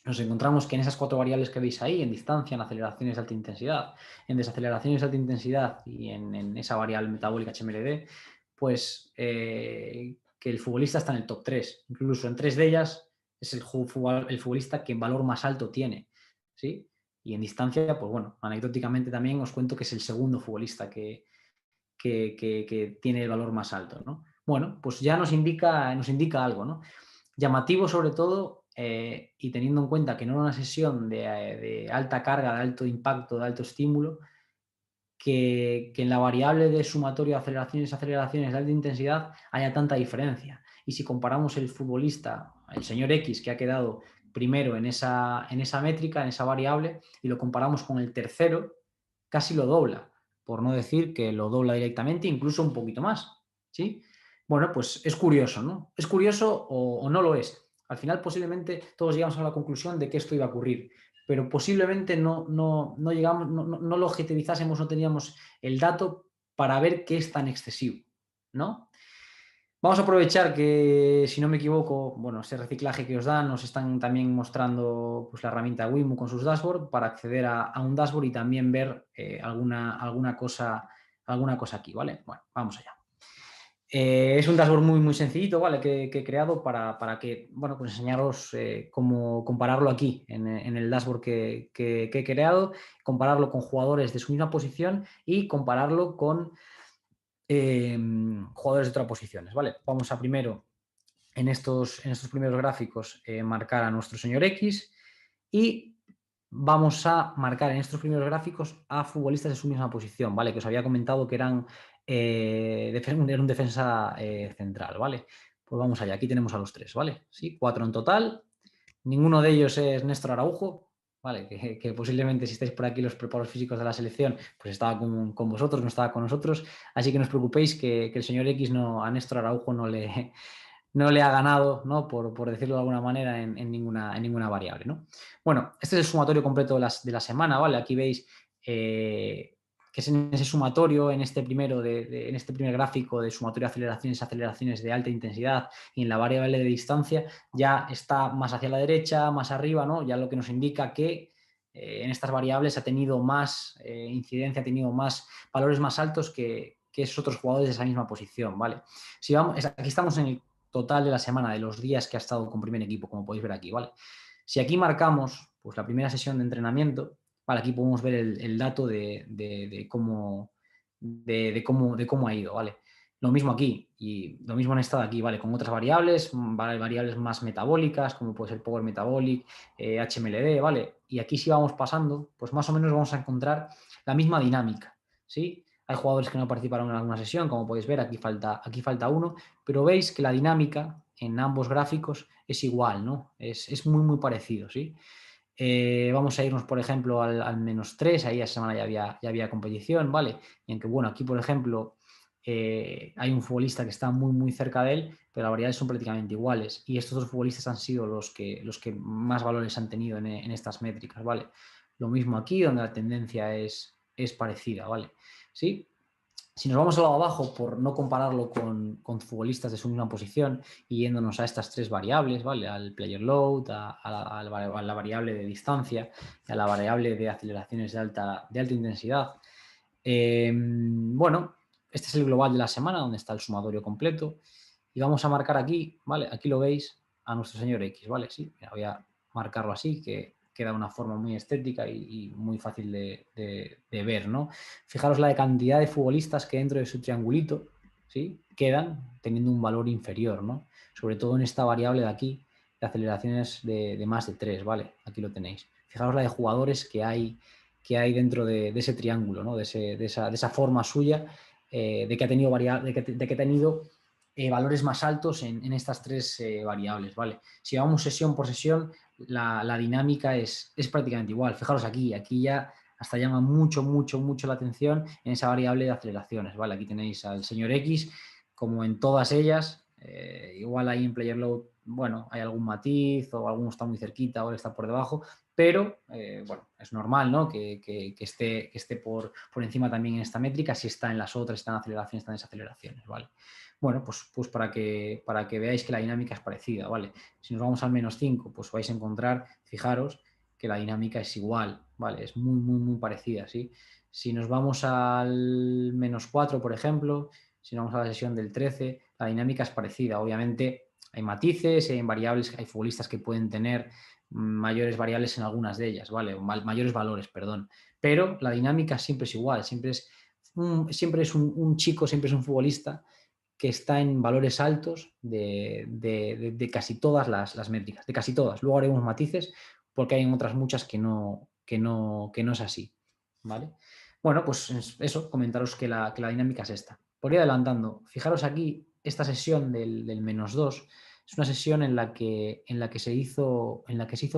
Nos encontramos que en esas 4 variables que veis ahí, en distancia, en aceleraciones de alta intensidad, en desaceleraciones de alta intensidad y en esa variable metabólica HMLD, pues que el futbolista está en el top 3. Incluso en 3 de ellas es el futbolista que en valor más alto tiene, ¿sí? Y en distancia, pues bueno, anecdóticamente también os cuento que es el segundo futbolista que tiene el valor más alto, ¿no? Bueno, pues ya nos indica algo, ¿no? Llamativo sobre todo, y teniendo en cuenta que no era una sesión de alta carga, de alto impacto, de alto estímulo, que en la variable de sumatorio de aceleraciones de alta intensidad haya tanta diferencia. Y si comparamos el futbolista, el señor X, que ha quedado primero en esa métrica, en esa variable, y lo comparamos con el tercero, casi lo dobla, por no decir que lo dobla directamente, incluso un poquito más, ¿sí? Bueno, pues es curioso, ¿no? Es curioso o no lo es. Al final posiblemente todos llegamos a la conclusión de que esto iba a ocurrir, pero posiblemente no llegamos, no lo objetivizásemos, no teníamos el dato para ver qué es tan excesivo, ¿no? Vamos a aprovechar que, si no me equivoco, bueno, ese reciclaje que os dan, nos están también mostrando pues, la herramienta Wimu con sus dashboards para acceder a un dashboard y también ver alguna cosa aquí, ¿vale? Bueno, vamos allá. Es un dashboard muy sencillito, ¿vale? Que he creado para que, bueno, pues enseñaros cómo compararlo aquí en el dashboard que he creado, compararlo con jugadores de su misma posición y compararlo con jugadores de otras posiciones, ¿vale? Vamos a primero, en estos primeros gráficos, marcar a nuestro señor X y vamos a marcar en estos primeros gráficos a futbolistas de su misma posición, ¿vale? Que os había comentado que era un defensa central, ¿vale? Pues vamos allá, aquí tenemos a los tres, ¿vale? Sí, 4 en total, ninguno de ellos es Néstor Araujo, ¿vale? Que posiblemente si estáis por aquí los preparadores físicos de la selección, pues estaba con vosotros, no estaba con nosotros, así que no os preocupéis que el señor X a Néstor Araujo no le ha ganado, ¿no? Por decirlo de alguna manera, en ninguna variable, ¿no? Bueno, este es el sumatorio completo de la semana, ¿vale? Aquí veis que es en ese sumatorio, en este primer gráfico de sumatorio de aceleraciones de alta intensidad y en la variable de distancia, ya está más hacia la derecha, más arriba, ¿no? Ya lo que nos indica que en estas variables ha tenido más incidencia, ha tenido más valores más altos que esos otros jugadores de esa misma posición, ¿vale? Si vamos, aquí estamos en el total de la semana, de los días que ha estado con primer equipo, como podéis ver aquí, ¿vale? Si aquí marcamos pues, la primera sesión de entrenamiento, ¿vale? Aquí podemos ver el dato de cómo ha ido, ¿vale? Lo mismo aquí y lo mismo en esta de aquí, ¿vale? Con otras variables, variables más metabólicas, como puede ser Power Metabolic, HMLD, ¿vale? Y aquí si vamos pasando, pues más o menos vamos a encontrar la misma dinámica, ¿sí? Hay jugadores que no participaron en alguna sesión, como podéis ver, aquí falta uno, pero veis que la dinámica en ambos gráficos es igual, ¿no? Es muy parecido, ¿sí? Vamos a irnos, por ejemplo, al -3, ahí esa semana ya había competición, ¿vale? Y aunque, bueno, aquí, por ejemplo, hay un futbolista que está muy cerca de él, pero las variables son prácticamente iguales. Y estos dos futbolistas han sido los que más valores han tenido en estas métricas, ¿vale? Lo mismo aquí, donde la tendencia es parecida, ¿vale? ¿Sí? Si nos vamos a lado abajo, por no compararlo con futbolistas de su misma posición y yéndonos a estas tres variables, ¿vale? Al player load, a la variable de distancia y a la variable de aceleraciones de alta intensidad. Bueno, este es el global de la semana, donde está el sumatorio completo. Y vamos a marcar aquí, ¿vale? Aquí lo veis a nuestro señor X, ¿vale? Sí, voy a marcarlo así, que queda de una forma muy estética y muy fácil de ver, ¿no? Fijaros la cantidad de futbolistas que dentro de su triangulito, ¿sí? Quedan teniendo un valor inferior, ¿no? Sobre todo en esta variable de aquí, de aceleraciones de más de 3, ¿vale? Aquí lo tenéis. Fijaros la de jugadores que hay dentro de ese triángulo, ¿no? de esa forma suya, de que ha tenido valores más altos en estas tres variables, ¿vale? Si vamos sesión por sesión, la dinámica es prácticamente igual. Fijaros aquí ya hasta llama mucho la atención en esa variable de aceleraciones, ¿vale? Aquí tenéis al señor X, como en todas ellas, igual ahí en player load, bueno, hay algún matiz o alguno está muy cerquita o está por debajo, pero bueno, es normal, ¿no? que esté por encima también en esta métrica, si está en las otras, está en aceleraciones, está en desaceleraciones, ¿vale? Bueno, pues para que veáis que la dinámica es parecida, ¿vale? Si nos vamos al -5, pues vais a encontrar, fijaros, que la dinámica es igual, ¿vale? Es muy parecida, ¿sí? Si nos vamos al -4, por ejemplo, si nos vamos a la sesión del 13, la dinámica es parecida. Obviamente hay matices, hay variables, hay futbolistas que pueden tener mayores variables en algunas de ellas, ¿vale? O mayores valores, perdón. Pero la dinámica siempre es igual, siempre es un chico, siempre es un futbolista que está en valores altos de casi todas las métricas, de casi todas. Luego haremos matices porque hay otras muchas que no es así, ¿vale? Bueno, pues eso, comentaros que la dinámica es esta. Por ir adelantando, fijaros aquí, esta sesión del -2 es una sesión en la que se hizo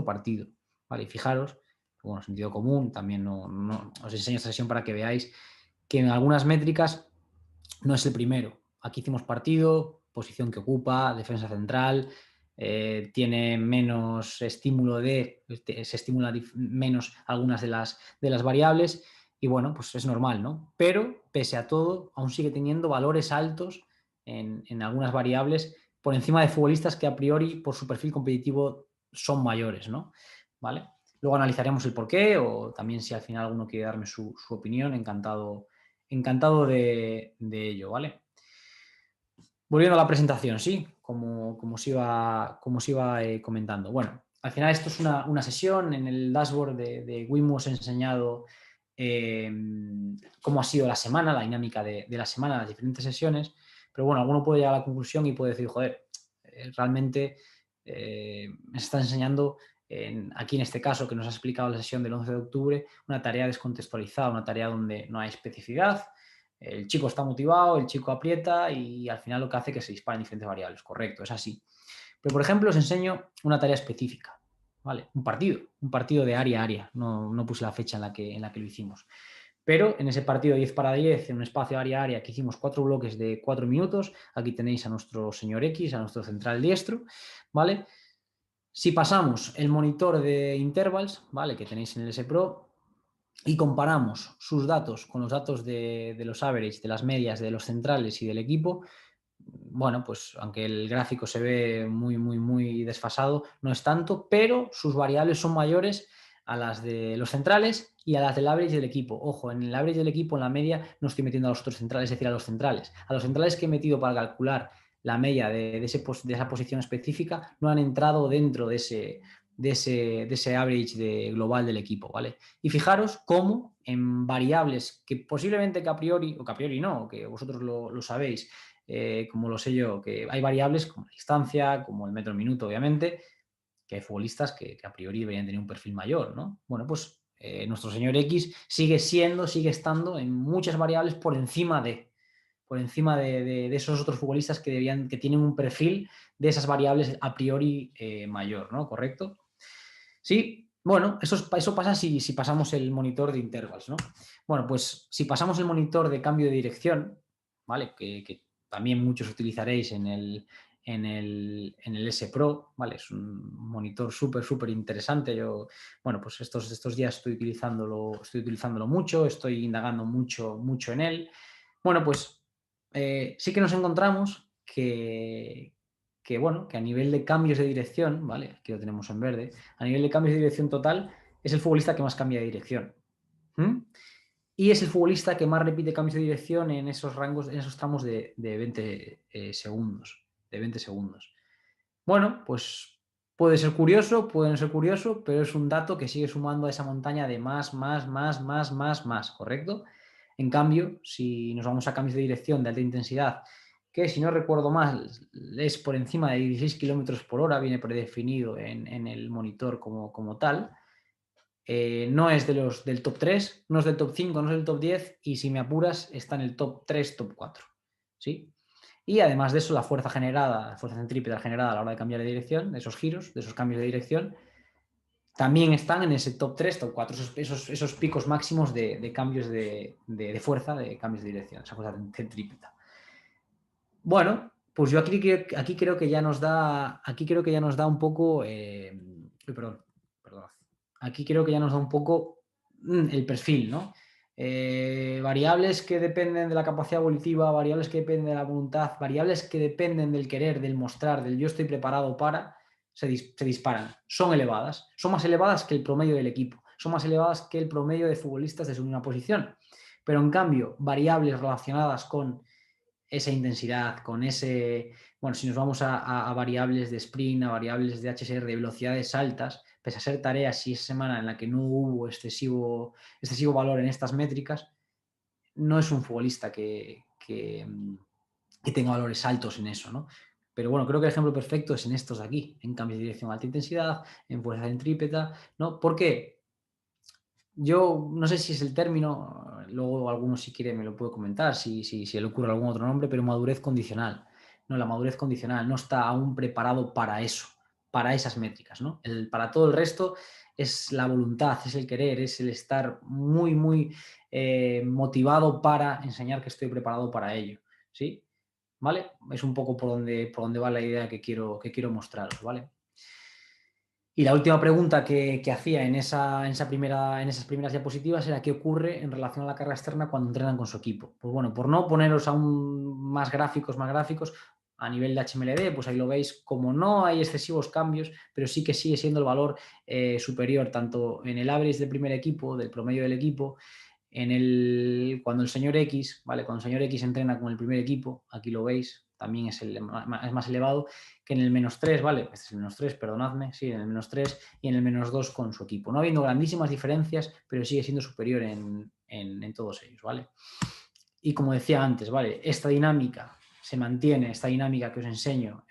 partido, ¿vale? Y fijaros, bueno, sentido común, también no os enseño esta sesión para que veáis que en algunas métricas no es el primero. Aquí hicimos partido, posición que ocupa, defensa central, tiene menos estímulo se estimula menos algunas de las variables y bueno, pues es normal, ¿no? Pero pese a todo, aún sigue teniendo valores altos en algunas variables por encima de futbolistas que a priori por su perfil competitivo son mayores, ¿no? ¿Vale? Luego analizaremos el porqué o también si al final alguno quiere darme su opinión, encantado de ello, ¿vale? Volviendo a la presentación, sí, como os iba comentando. Bueno, al final esto es una sesión. En el dashboard de Wimo os he enseñado cómo ha sido la semana, la dinámica de la semana, las diferentes sesiones. Pero bueno, alguno puede llegar a la conclusión y puede decir, joder, realmente me está enseñando, aquí en este caso que nos ha explicado la sesión del 11 de octubre, una tarea descontextualizada, una tarea donde no hay especificidad. El chico está motivado, el chico aprieta y al final lo que hace es que se disparen diferentes variables. Correcto, es así. Pero, por ejemplo, os enseño una tarea específica, ¿vale? Un partido de área a área. No puse la fecha en la que lo hicimos. Pero en ese partido 10 para 10, en un espacio área a área, que hicimos 4 bloques de 4 minutos, aquí tenéis a nuestro señor X, a nuestro central diestro, ¿vale? Si pasamos el monitor de intervals, ¿vale? Que tenéis en el S-Pro, y comparamos sus datos con los datos de los average, de las medias, de los centrales y del equipo, bueno, pues aunque el gráfico se ve muy desfasado, no es tanto, pero sus variables son mayores a las de los centrales y a las del average del equipo. Ojo, en el average del equipo, en la media, no estoy metiendo a los otros centrales, es decir, a los centrales. A los centrales que he metido para calcular la media de esa posición específica no han entrado dentro de ese average global del equipo, ¿vale? Y fijaros cómo en variables que posiblemente que a priori no, que vosotros lo sabéis, como lo sé yo, que hay variables como la distancia, como el metro minuto, obviamente, que hay futbolistas que a priori deberían tener un perfil mayor, ¿no? Bueno, pues nuestro señor X sigue estando en muchas variables por encima de esos otros futbolistas que tienen un perfil de esas variables a priori mayor, ¿no? ¿Correcto? Sí, bueno, eso pasa si pasamos el monitor de intervals, ¿no? Bueno, pues si pasamos el monitor de cambio de dirección, ¿vale? Que también muchos utilizaréis en el S-Pro, ¿vale? Es un monitor súper interesante. Yo, bueno, pues estos días estoy utilizándolo mucho, estoy indagando mucho en él. Bueno, pues sí que nos encontramos bueno, que a nivel de cambios de dirección, ¿vale? Aquí lo tenemos en verde, a nivel de cambios de dirección total, es el futbolista que más cambia de dirección. Y es el futbolista que más repite cambios de dirección en esos rangos, en esos tramos de 20 segundos. De 20 segundos. Bueno, pues puede ser curioso, puede no ser curioso, pero es un dato que sigue sumando a esa montaña de más, ¿correcto? En cambio, si nos vamos a cambios de dirección de alta intensidad, que si no recuerdo mal es por encima de 16 kilómetros por hora, viene predefinido en el monitor como tal, no es del top 3, no es del top 5, no es del top 10 y si me apuras está en el top 3, top 4, ¿sí? Y además de eso, la fuerza centrípeta generada a la hora de cambiar de dirección, de esos giros, de esos cambios de dirección, también están en ese top 3, top 4, esos picos máximos de cambios de fuerza, de cambios de dirección, esa fuerza centrípeta. Bueno, pues yo aquí creo que ya nos da un poco, perdón. Aquí creo que ya nos da un poco el perfil, ¿no? Variables que dependen de la capacidad volitiva, variables que dependen de la voluntad, variables que dependen del querer, del mostrar, del yo estoy preparado para, se disparan. Son elevadas. Son más elevadas que el promedio del equipo. Son más elevadas que el promedio de futbolistas de su misma posición. Pero en cambio, variables relacionadas con esa intensidad, con ese... Bueno, si nos vamos a variables de sprint, a variables de HSR, de velocidades altas, pese a ser tareas y esa semana en la que no hubo excesivo valor en estas métricas, no es un futbolista que tenga valores altos en eso, ¿no? Pero bueno, creo que el ejemplo perfecto es en estos de aquí, en cambios de dirección a alta intensidad, en fuerza centrípeta, ¿no? ¿Por qué? Yo no sé si es el término, luego alguno si quiere me lo puede comentar, si le ocurre algún otro nombre, pero madurez condicional. No, la madurez condicional no está aún preparado para eso, para esas métricas, ¿no? Para todo el resto es la voluntad, es el querer, es el estar muy motivado para enseñar que estoy preparado para ello, ¿sí? ¿Vale? Es un poco por donde va la idea que quiero mostraros, ¿vale? Y la última pregunta que hacía en esas primeras diapositivas era qué ocurre en relación a la carga externa cuando entrenan con su equipo. Pues bueno, por no poneros aún más gráficos, a nivel de HMLD, pues ahí lo veis, como no hay excesivos cambios, pero sí que sigue siendo el valor superior, tanto en el average del primer equipo, del promedio del equipo, cuando el señor X, ¿vale? Cuando el señor X entrena con el primer equipo, aquí lo veis, también es más elevado que en el -3, ¿vale? Este es el -3, perdonadme, sí, en el -3 y en el -2 con su equipo. No habiendo grandísimas diferencias, pero sigue siendo superior en todos ellos, ¿vale? Y como decía antes, ¿vale? Esta dinámica se mantiene, esta dinámica que os enseño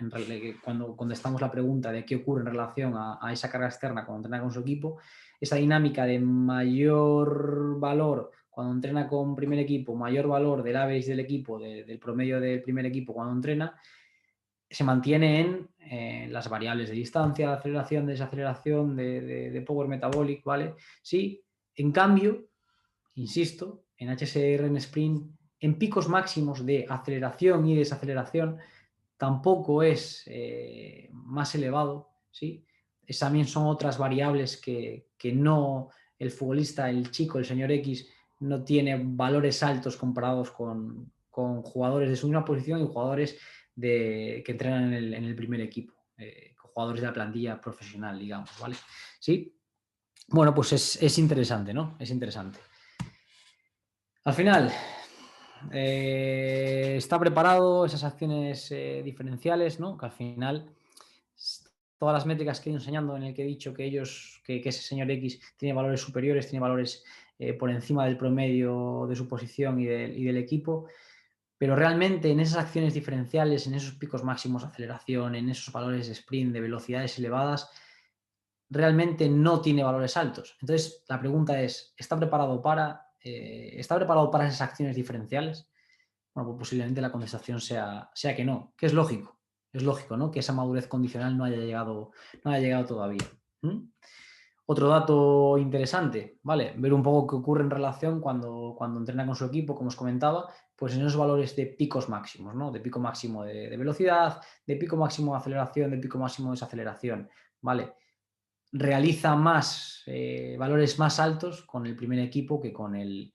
cuando contestamos la pregunta de qué ocurre en relación a esa carga externa cuando entrena con su equipo, esa dinámica de mayor valor cuando entrena con primer equipo, mayor valor del average del equipo, del promedio del primer equipo cuando entrena, se mantiene en las variables de distancia, de aceleración, de desaceleración, de power metabolic, ¿vale? Sí, en cambio, insisto, en HSR, en sprint, en picos máximos de aceleración y desaceleración, tampoco es más elevado, ¿sí? También son otras variables que no el futbolista, el chico, el señor X, no tiene valores altos comparados con jugadores de su misma posición y jugadores que entrenan en el primer equipo, jugadores de la plantilla profesional, digamos, ¿vale? Sí. Bueno, pues es interesante, ¿no? Es interesante. Al final, está preparado esas acciones diferenciales, ¿no? Que al final todas las métricas que he ido enseñando en el que he dicho que ese señor X tiene valores superiores, tiene valores por encima del promedio de su posición y del equipo, pero realmente en esas acciones diferenciales, en esos picos máximos de aceleración, en esos valores de sprint, de velocidades elevadas, realmente no tiene valores altos. Entonces, la pregunta es, ¿está preparado para esas acciones diferenciales? Bueno, pues posiblemente la contestación sea que no, que es lógico. Es lógico, ¿no? Que esa madurez condicional no haya llegado todavía. Otro dato interesante, ¿vale? Ver un poco qué ocurre en relación cuando entrena con su equipo, como os comentaba, pues en esos valores de picos máximos, ¿no? De pico máximo de velocidad, de pico máximo de aceleración, de pico máximo de desaceleración, ¿vale? Realiza valores más altos con el primer equipo que con el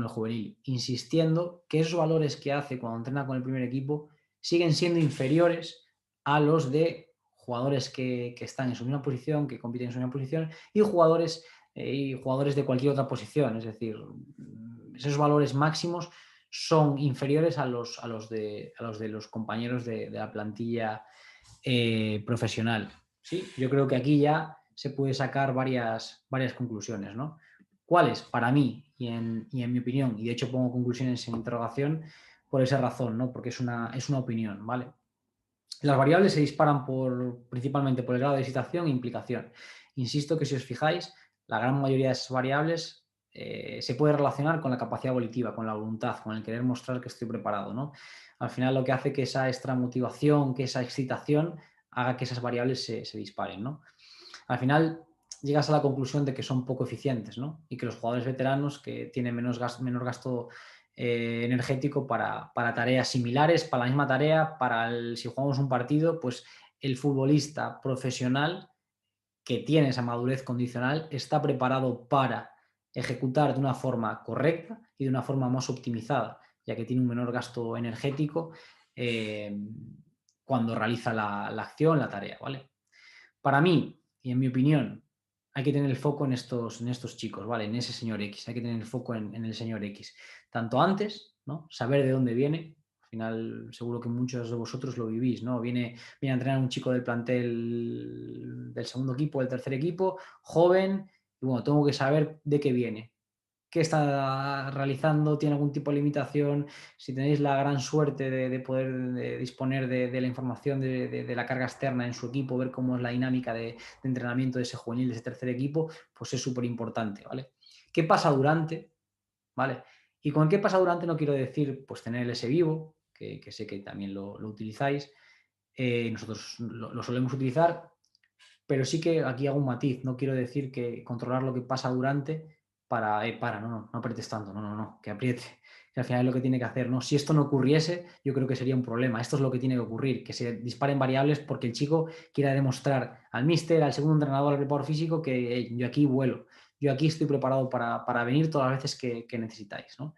juvenil, insistiendo que esos valores que hace cuando entrena con el primer equipo siguen siendo inferiores a los de jugadores que están en su misma posición, que compiten en su misma posición, y jugadores de cualquier otra posición. Es decir, esos valores máximos son inferiores a los de los compañeros de la plantilla profesional. ¿Sí? Yo creo que aquí ya se puede sacar varias conclusiones, ¿no? ¿Cuáles? Para mí y en mi opinión, y de hecho pongo conclusiones en interrogación por esa razón, ¿no? Porque es una opinión, ¿vale? Las variables se disparan principalmente por el grado de excitación e implicación. Insisto que si os fijáis, la gran mayoría de esas variables se puede relacionar con la capacidad volitiva, con la voluntad, con el querer mostrar que estoy preparado, ¿no? Al final lo que hace que esa extra motivación, que esa excitación haga que esas variables se disparen, ¿no? Al final llegas a la conclusión de que son poco eficientes, ¿no? Y que los jugadores veteranos que tienen menor gasto energético para tareas similares, para la misma tarea, si jugamos un partido, pues el futbolista profesional que tiene esa madurez condicional está preparado para ejecutar de una forma correcta y de una forma más optimizada, ya que tiene un menor gasto energético cuando realiza la acción, la tarea, ¿vale? Para mí, y en mi opinión, hay que tener el foco en estos chicos, ¿vale? En ese señor X, hay que tener el foco en el señor X. Tanto antes, ¿no? Saber de dónde viene. Al final, seguro que muchos de vosotros lo vivís, ¿no? Viene a entrenar un chico del plantel del segundo equipo, del tercer equipo, joven, y bueno, tengo que saber de qué viene, qué está realizando, tiene algún tipo de limitación. Si tenéis la gran suerte de poder disponer de la información de la carga externa en su equipo, ver cómo es la dinámica de entrenamiento de ese juvenil, de ese tercer equipo, pues es súper importante, ¿vale? ¿Qué pasa durante? ¿Vale? Y con qué pasa durante no quiero decir pues tener el S vivo, que sé que también lo utilizáis. Nosotros lo solemos utilizar, pero sí que aquí hago un matiz. No quiero decir que controlar lo que pasa durante no apretes tanto, no, que apriete. que al final es lo que tiene que hacer, ¿no? Si esto no ocurriese, yo creo que sería un problema. Esto es lo que tiene que ocurrir, que se disparen variables porque el chico quiera demostrar al míster, al segundo entrenador, al preparador físico que hey, yo aquí vuelo, yo aquí estoy preparado para venir todas las veces que necesitáis, ¿no?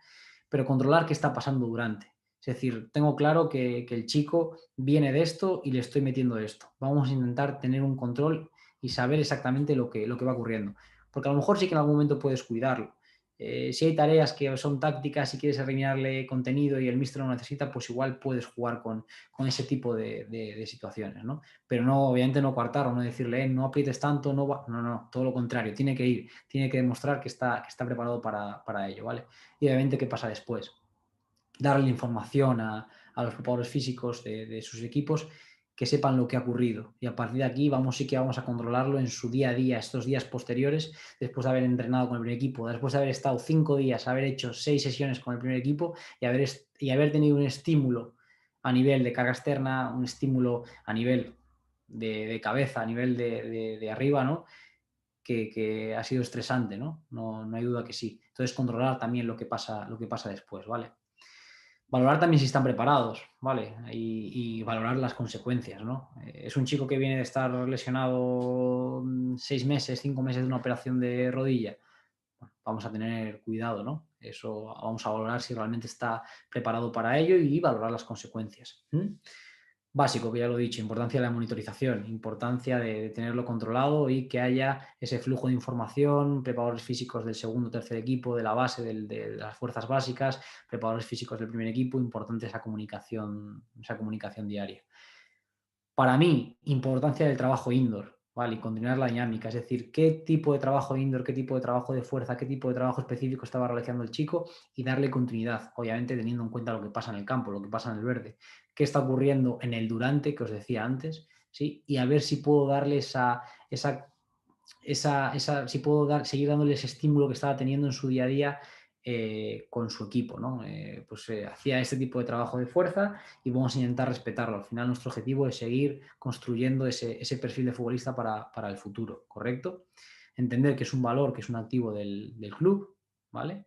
Pero controlar qué está pasando durante. Es decir, tengo claro que el chico viene de esto y le estoy metiendo esto. Vamos a intentar tener un control y saber exactamente lo que va ocurriendo. Porque a lo mejor sí que en algún momento puedes cuidarlo. Si hay tareas que son tácticas y quieres eliminarle contenido y el míster lo necesita, pues igual puedes jugar con ese tipo de situaciones, ¿no? Pero no, obviamente no coartar o no decirle, no aprietes tanto, no va. No, no, todo lo contrario, tiene que ir, tiene que demostrar que está preparado para ello, ¿vale? Y obviamente, ¿qué pasa después? Darle información a los preparadores físicos de sus equipos que sepan lo que ha ocurrido. Y a partir de aquí sí que vamos a controlarlo en su día a día, estos días posteriores, después de haber entrenado con el primer equipo, después de haber estado 5 días, haber hecho 6 sesiones con el primer equipo y haber tenido un estímulo a nivel de carga externa, un estímulo a nivel de cabeza, a nivel de arriba, ¿no? Que ha sido estresante, ¿no? No hay duda que sí. Entonces, controlar también lo que pasa después, ¿vale? Valorar también si están preparados, ¿vale? Y valorar las consecuencias, ¿no? Es un chico que viene de estar lesionado 6 meses, 5 meses de una operación de rodilla. Bueno, vamos a tener cuidado, ¿no? Eso vamos a valorar si realmente está preparado para ello y valorar las consecuencias. Básico, que ya lo he dicho, importancia de la monitorización, importancia de tenerlo controlado y que haya ese flujo de información, preparadores físicos del segundo, tercer equipo, de la base, de las fuerzas básicas, preparadores físicos del primer equipo, importante esa comunicación diaria. Para mí, importancia del trabajo indoor, ¿vale? Y continuar la dinámica, es decir, qué tipo de trabajo indoor, qué tipo de trabajo de fuerza, qué tipo de trabajo específico estaba realizando el chico y darle continuidad, obviamente teniendo en cuenta lo que pasa en el campo, lo que pasa en el verde, qué está ocurriendo en el durante, que os decía antes, ¿sí? Y a ver si puedo darle si puedo seguir dándole ese estímulo que estaba teniendo en su día a día con su equipo, ¿no? Hacía este tipo de trabajo de fuerza y vamos a intentar respetarlo. Al final nuestro objetivo es seguir construyendo ese perfil de futbolista para el futuro, ¿correcto? Entender que es un valor, que es un activo del club, ¿vale?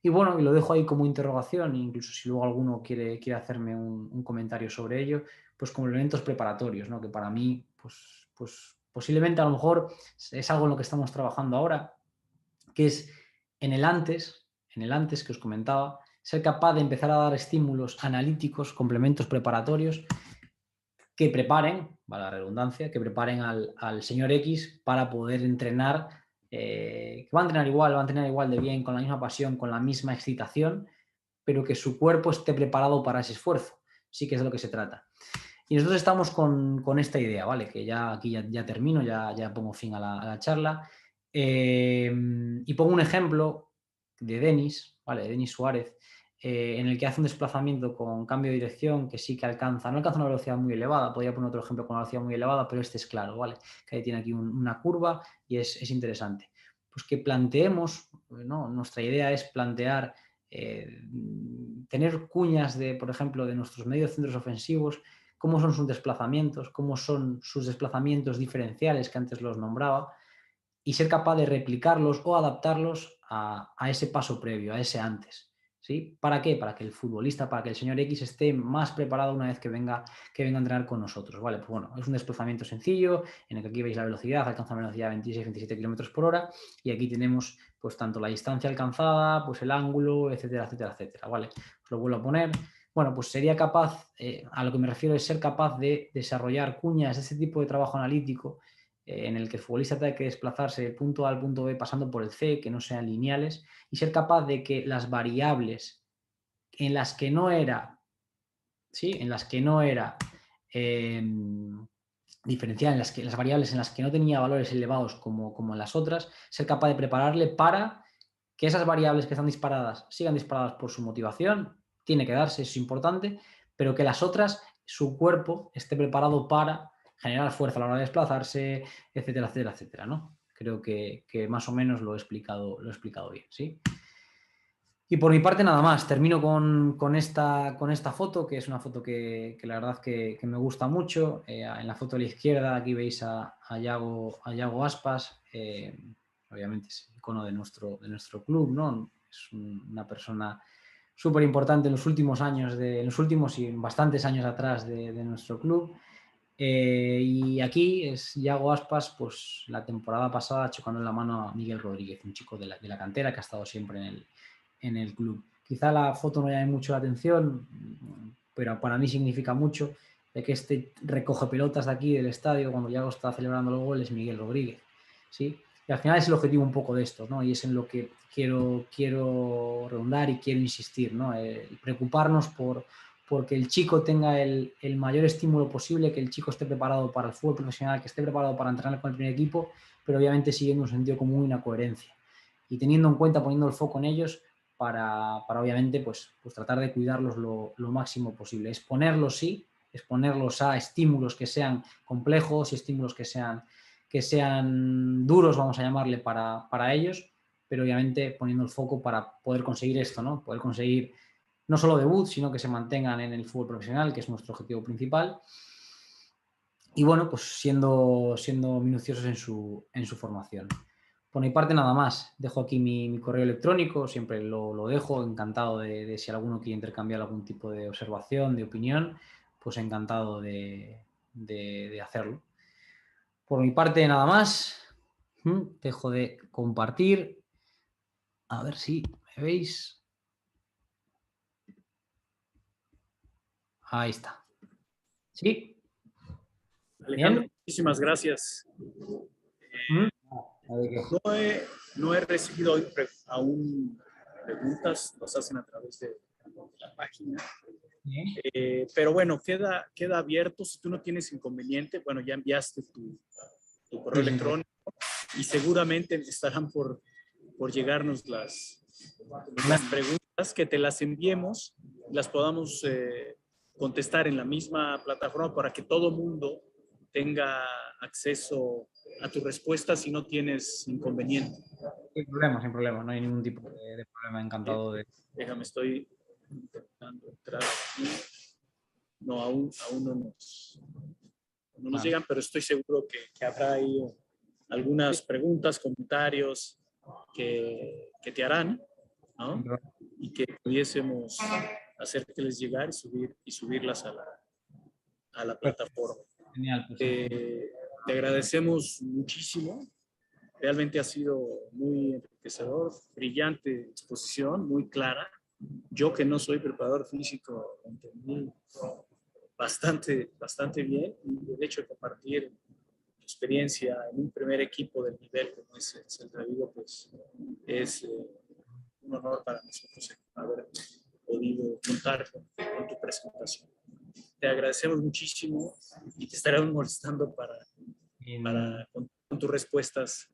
Y bueno, y lo dejo ahí como interrogación, incluso si luego alguno quiere hacerme un comentario sobre ello, pues como elementos preparatorios, ¿no? Que para mí, pues posiblemente a lo mejor es algo en lo que estamos trabajando ahora, que es en el antes que os comentaba, ser capaz de empezar a dar estímulos analíticos, complementos preparatorios que preparen, vale la redundancia, que preparen al señor X para poder entrenar, que va a entrenar igual de bien, con la misma pasión, con la misma excitación, pero que su cuerpo esté preparado para ese esfuerzo. Sí que es de lo que se trata. Y nosotros estamos con esta idea, ¿vale? Que ya aquí ya termino, ya pongo fin a la charla. Y pongo un ejemplo de Denis, ¿vale? Denis Suárez, en el que hace un desplazamiento con cambio de dirección que sí que no alcanza una velocidad muy elevada, podría poner otro ejemplo con una velocidad muy elevada, pero este es claro, ¿vale? Que ahí tiene aquí una curva y es interesante. Pues que planteemos, ¿no? Nuestra idea es plantear, tener cuñas por ejemplo, de nuestros medios centros ofensivos, cómo son sus desplazamientos, cómo son sus desplazamientos diferenciales que antes los nombraba, y ser capaz de replicarlos o adaptarlos a ese paso previo, a ese antes. ¿Sí? ¿Para qué? Para que el futbolista, para que el señor X esté más preparado una vez que venga a entrenar con nosotros. Vale, pues bueno, es un desplazamiento sencillo, en el que aquí veis la velocidad, alcanza una velocidad de 26-27 km por hora, y aquí tenemos pues tanto la distancia alcanzada, pues el ángulo, etcétera, etcétera, etcétera. Vale, os lo vuelvo a poner. Bueno, pues sería capaz, a lo que me refiero es ser capaz de desarrollar cuñas, ese tipo de trabajo analítico en el que el futbolista tenga que desplazarse del punto A al punto B pasando por el C, que no sean lineales, y ser capaz de que las variables en las que no era, ¿sí? En las que no era diferencial, las variables en las que no tenía valores elevados como en las otras, ser capaz de prepararle para que esas variables que están disparadas sigan disparadas por su motivación, tiene que darse, eso es importante, pero que las otras, su cuerpo esté preparado para generar fuerza a la hora de desplazarse, etcétera, etcétera, etcétera, ¿no? Creo que más o menos lo he explicado bien, ¿sí? Y por mi parte nada más, termino con esta foto, que es una foto que la verdad que me gusta mucho. En la foto de la izquierda aquí veis a Yago Aspas, obviamente es el icono de nuestro club, ¿no? Es una persona súper importante en los últimos años, en los últimos y bastantes años atrás de nuestro club. Y aquí es Yago Aspas, pues la temporada pasada chocando en la mano a Miguel Rodríguez, un chico de la cantera que ha estado siempre en el club. Quizá la foto no llame mucho la atención, pero para mí significa mucho, de que este recoge pelotas de aquí del estadio cuando Yago está celebrando los goles, Miguel Rodríguez, ¿sí? Y al final es el objetivo un poco de esto, ¿no? Y es en lo que quiero redundar y quiero insistir, ¿no? Preocuparnos porque el chico tenga el mayor estímulo posible, que el chico esté preparado para el fútbol profesional, que esté preparado para entrenar con el primer equipo, pero obviamente siguiendo un sentido común y una coherencia. Y teniendo en cuenta, poniendo el foco en ellos para obviamente pues tratar de cuidarlos lo máximo posible. Exponerlos sí, exponerlos a estímulos que sean complejos y estímulos que sean duros, vamos a llamarle, para ellos, pero obviamente poniendo el foco para poder conseguir esto, ¿no? Poder conseguir no solo debut, sino que se mantengan en el fútbol profesional, que es nuestro objetivo principal. Y bueno, pues siendo minuciosos en su formación. Por mi parte nada más, dejo aquí mi correo electrónico, siempre lo dejo, encantado de si alguno quiere intercambiar algún tipo de observación, de opinión, pues encantado de hacerlo. Por mi parte nada más, dejo de compartir, a ver si me veis. Ahí está. ¿Sí? Alejandro, ¿Bien? muchísimas gracias. No he recibido hoy aún preguntas, nos hacen a través de la página. Pero bueno, queda abierto. Si tú no tienes inconveniente, bueno, ya enviaste tu correo electrónico y seguramente estarán por llegarnos las preguntas, que te las enviemos, las podamos contestar en la misma plataforma para que todo mundo tenga acceso a tu respuesta si no tienes inconveniente. Sin problema, no hay ningún tipo de problema, encantado de... Déjame, estoy intentando entrar aquí. No, aún no nos llegan, pero estoy seguro que habrá ahí algunas preguntas, comentarios que te harán, ¿no? Y que pudiésemos hacérteles llegar y subirlas a la plataforma. Genial. Pues, te agradecemos muchísimo. Realmente ha sido muy enriquecedor, brillante exposición, muy clara. Yo que no soy preparador físico, entendí bastante bien, y el hecho de compartir tu experiencia en un primer equipo del nivel como es el Celta Vigo, pues es un honor para nosotros haber podido contar con tu presentación. Te agradecemos muchísimo y te estaremos molestando con tus respuestas.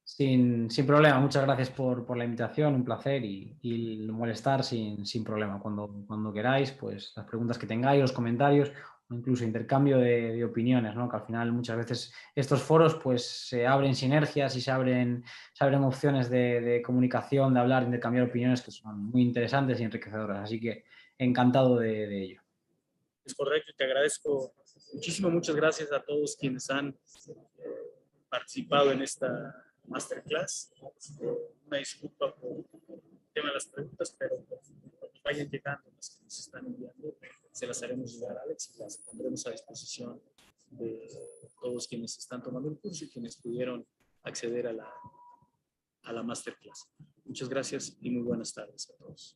Sin problema, muchas gracias por la invitación, un placer y molestar sin problema. Cuando queráis, pues las preguntas que tengáis, los comentarios o incluso intercambio de opiniones, ¿no? Que al final muchas veces estos foros pues se abren sinergias y se abren opciones de comunicación, de hablar, de intercambiar opiniones que son muy interesantes y enriquecedoras. Así que encantado de ello. Es correcto, te agradezco muchísimo. Muchas gracias a todos quienes han participado en esta masterclass. Una disculpa por el tema de las preguntas, pero cuando vayan llegando las que nos están enviando, se las haremos llegar a Alex y las pondremos a disposición de todos quienes están tomando el curso y quienes pudieron acceder a la masterclass. Muchas gracias y muy buenas tardes a todos.